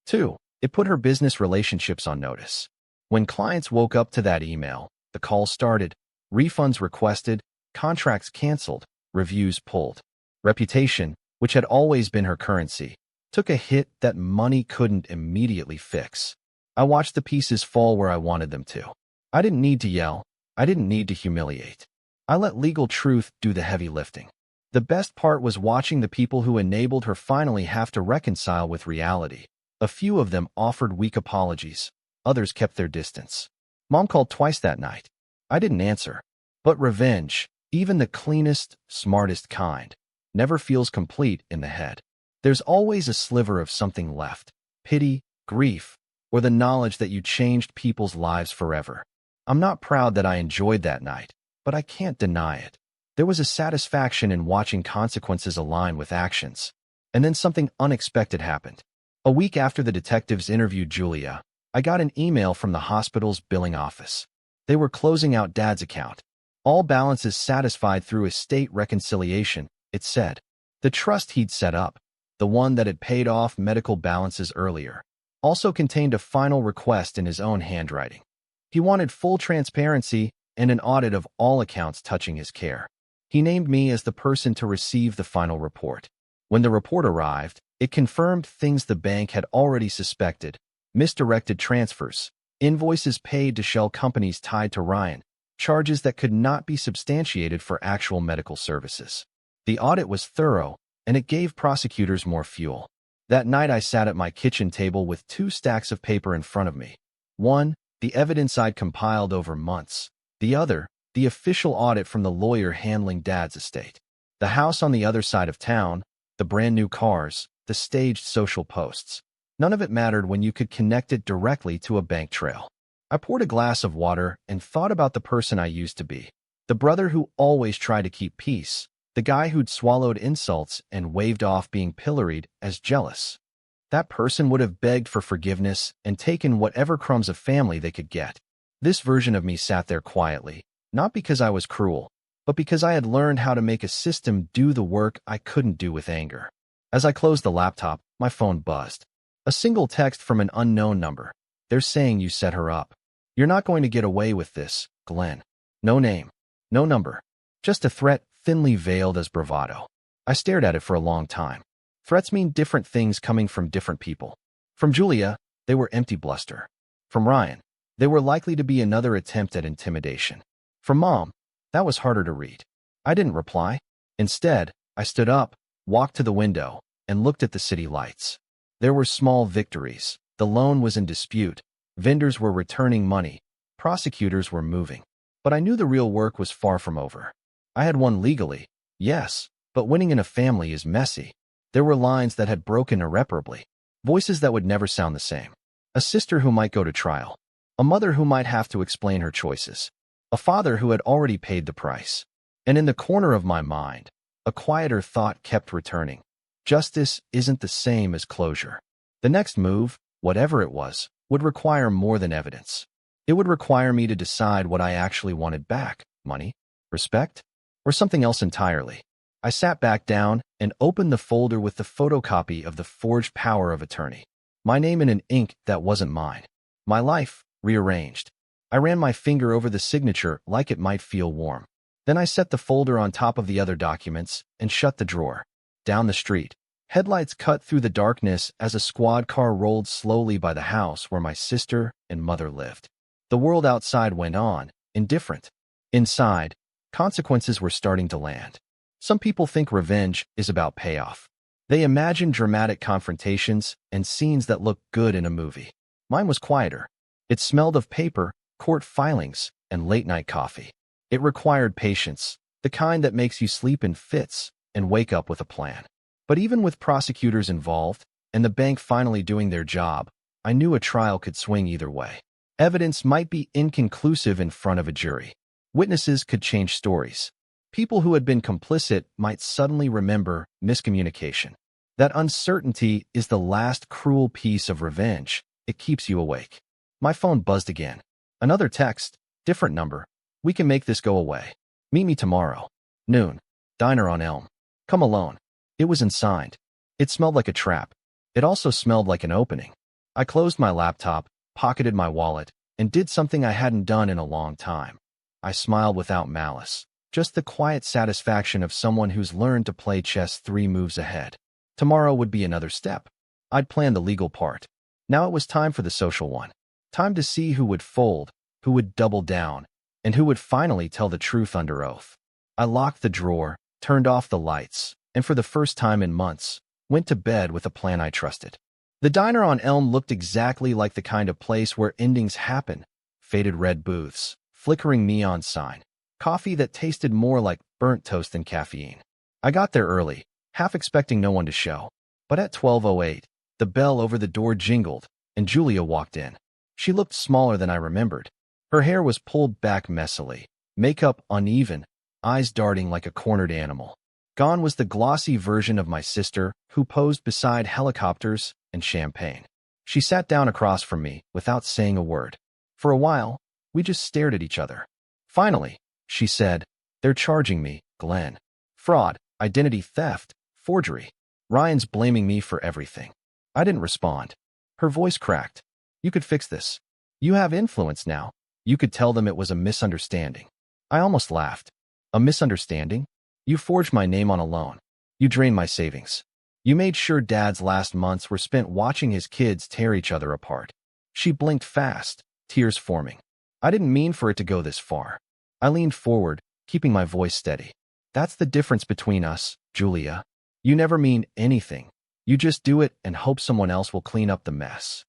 Two, it put her business relationships on notice. When clients woke up to that email, the calls started, refunds requested, contracts canceled, reviews pulled. Reputation, which had always been her currency, took a hit that money couldn't immediately fix. I watched the pieces fall where I wanted them to. I didn't need to yell. I didn't need to humiliate. I let legal truth do the heavy lifting. The best part was watching the people who enabled her finally have to reconcile with reality. A few of them offered weak apologies. Others kept their distance. Mom called twice that night. I didn't answer. But revenge, even the cleanest, smartest kind, never feels complete in the head. There's always a sliver of something left. Pity, grief, or the knowledge that you changed people's lives forever. I'm not proud that I enjoyed that night, but I can't deny it. There was a satisfaction in watching consequences align with actions. And then something unexpected happened. A week after the detectives interviewed Julia, I got an email from the hospital's billing office. They were closing out Dad's account. All balances satisfied through estate reconciliation, it said. The trust he'd set up, the one that had paid off medical balances earlier, also contained a final request in his own handwriting. He wanted full transparency and an audit of all accounts touching his care. He named me as the person to receive the final report. When the report arrived, it confirmed things the bank had already suspected: misdirected transfers, invoices paid to shell companies tied to Ryan, charges that could not be substantiated for actual medical services. The audit was thorough, and it gave prosecutors more fuel. That night I sat at my kitchen table with two stacks of paper in front of me. One, the evidence I'd compiled over months. The other, the official audit from the lawyer handling Dad's estate. The house on the other side of town, the brand new cars, the staged social posts. None of it mattered when you could connect it directly to a bank trail. I poured a glass of water and thought about the person I used to be. The brother who always tried to keep peace. The guy who'd swallowed insults and waved off being pilloried as jealous. That person would have begged for forgiveness and taken whatever crumbs of family they could get. This version of me sat there quietly, not because I was cruel, but because I had learned how to make a system do the work I couldn't do with anger. As I closed the laptop, my phone buzzed. A single text from an unknown number. They're saying you set her up. You're not going to get away with this, Glenn. No name. No number. Just a threat thinly veiled as bravado. I stared at it for a long time. Threats mean different things coming from different people. From Julia, they were empty bluster. From Ryan, they were likely to be another attempt at intimidation. From Mom, that was harder to read. I didn't reply. Instead, I stood up, walked to the window, and looked at the city lights. There were small victories. The loan was in dispute. Vendors were returning money. Prosecutors were moving. But I knew the real work was far from over. I had won legally, yes, but winning in a family is messy. There were lines that had broken irreparably. Voices that would never sound the same. A sister who might go to trial. A mother who might have to explain her choices. A father who had already paid the price. And in the corner of my mind, a quieter thought kept returning. Justice isn't the same as closure. The next move, whatever it was, would require more than evidence. It would require me to decide what I actually wanted back: money, respect, or something else entirely. I sat back down and opened the folder with the photocopy of the forged power of attorney. My name in an ink that wasn't mine. My life rearranged. I ran my finger over the signature like it might feel warm. Then I set the folder on top of the other documents and shut the drawer. Down the street, headlights cut through the darkness as a squad car rolled slowly by the house where my sister and mother lived. The world outside went on, indifferent. Inside, consequences were starting to land. Some people think revenge is about payoff. They imagine dramatic confrontations and scenes that look good in a movie. Mine was quieter. It smelled of paper, court filings, and late-night coffee. It required patience, the kind that makes you sleep in fits and wake up with a plan. But even with prosecutors involved and the bank finally doing their job, I knew a trial could swing either way. Evidence might be inconclusive in front of a jury. Witnesses could change stories. People who had been complicit might suddenly remember miscommunication. That uncertainty is the last cruel piece of revenge. It keeps you awake. My phone buzzed again. Another text, different number. We can make this go away. Meet me tomorrow. Noon. Diner on Elm. Come alone. It was unsigned. It smelled like a trap. It also smelled like an opening. I closed my laptop, pocketed my wallet, and did something I hadn't done in a long time. I smiled without malice. Just the quiet satisfaction of someone who's learned to play chess 3 moves ahead. Tomorrow would be another step. I'd planned the legal part. Now it was time for the social one. Time to see who would fold, who would double down, and who would finally tell the truth under oath. I locked the drawer, turned off the lights, and for the first time in months, went to bed with a plan I trusted. The diner on Elm looked exactly like the kind of place where endings happen. Faded red booths, flickering neon sign, coffee that tasted more like burnt toast than caffeine. I got there early, half expecting no one to show. But at 12:08, the bell over the door jingled, and Julia walked in. She looked smaller than I remembered. Her hair was pulled back messily, makeup uneven, eyes darting like a cornered animal. Gone was the glossy version of my sister who posed beside helicopters and champagne. She sat down across from me without saying a word. For a while, we just stared at each other. Finally, she said, "They're charging me, Glenn. Fraud, identity theft, forgery. Ryan's blaming me for everything." I didn't respond. Her voice cracked. "You could fix this. You have influence now. You could tell them it was a misunderstanding." I almost laughed. "A misunderstanding? You forged my name on a loan. You drained my savings. You made sure Dad's last months were spent watching his kids tear each other apart." She blinked fast, tears forming. "I didn't mean for it to go this far." I leaned forward, keeping my voice steady. "That's the difference between us, Julia. You never mean anything. You just do it and hope someone else will clean up the mess."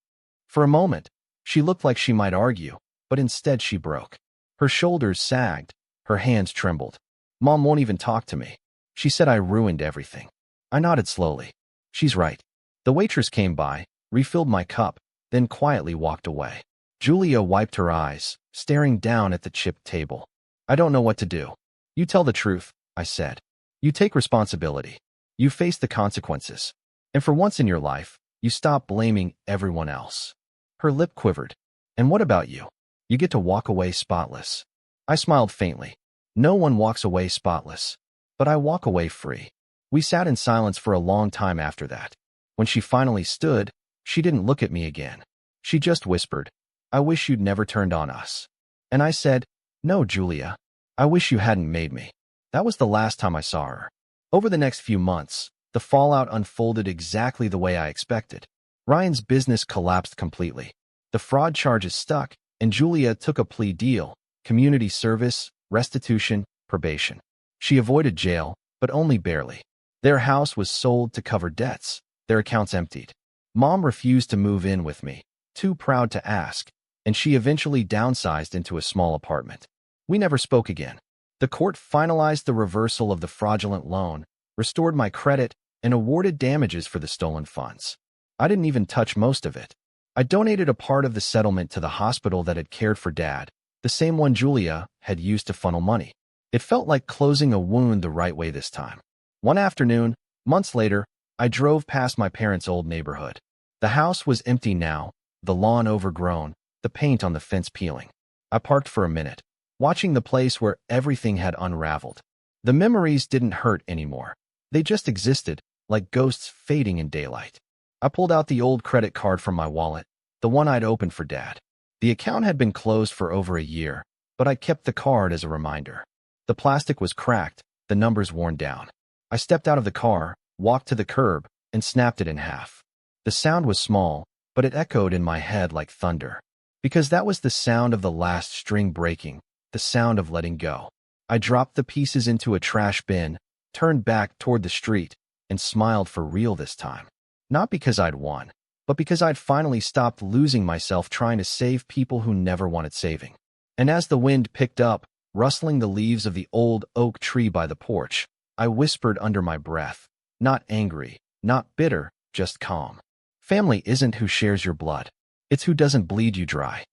For a moment, she looked like she might argue, but instead she broke. Her shoulders sagged, her hands trembled. "Mom won't even talk to me. She said I ruined everything." I nodded slowly. "She's right." The waitress came by, refilled my cup, then quietly walked away. Julia wiped her eyes, staring down at the chipped table. "I don't know what to do." "You tell the truth," I said. "You take responsibility. You face the consequences. And for once in your life, you stop blaming everyone else." Her lip quivered. "And what about you? You get to walk away spotless." I smiled faintly. No one walks away spotless. But I walk away free. We sat in silence for a long time after that. When she finally stood, she didn't look at me again. She just whispered, "I wish you'd never turned on us." And I said, "No, Julia. I wish you hadn't made me." That was the last time I saw her. Over the next few months, the fallout unfolded exactly the way I expected. Ryan's business collapsed completely. The fraud charges stuck, and Julia took a plea deal: community service, restitution, probation. She avoided jail, but only barely. Their house was sold to cover debts, their accounts emptied. Mom refused to move in with me, too proud to ask, and she eventually downsized into a small apartment. We never spoke again. The court finalized the reversal of the fraudulent loan, restored my credit, and awarded damages for the stolen funds. I didn't even touch most of it. I donated a part of the settlement to the hospital that had cared for Dad, the same one Julia had used to funnel money. It felt like closing a wound the right way this time. One afternoon, months later, I drove past my parents' old neighborhood. The house was empty now, the lawn overgrown, the paint on the fence peeling. I parked for a minute, watching the place where everything had unraveled. The memories didn't hurt anymore. They just existed, like ghosts fading in daylight. I pulled out the old credit card from my wallet, the one I'd opened for Dad. The account had been closed for over a year, but I kept the card as a reminder. The plastic was cracked, the numbers worn down. I stepped out of the car, walked to the curb, and snapped it in half. The sound was small, but it echoed in my head like thunder. Because that was the sound of the last string breaking, the sound of letting go. I dropped the pieces into a trash bin, turned back toward the street, and smiled for real this time. Not because I'd won, but because I'd finally stopped losing myself trying to save people who never wanted saving. And as the wind picked up, rustling the leaves of the old oak tree by the porch, I whispered under my breath, not angry, not bitter, just calm. Family isn't who shares your blood. It's who doesn't bleed you dry.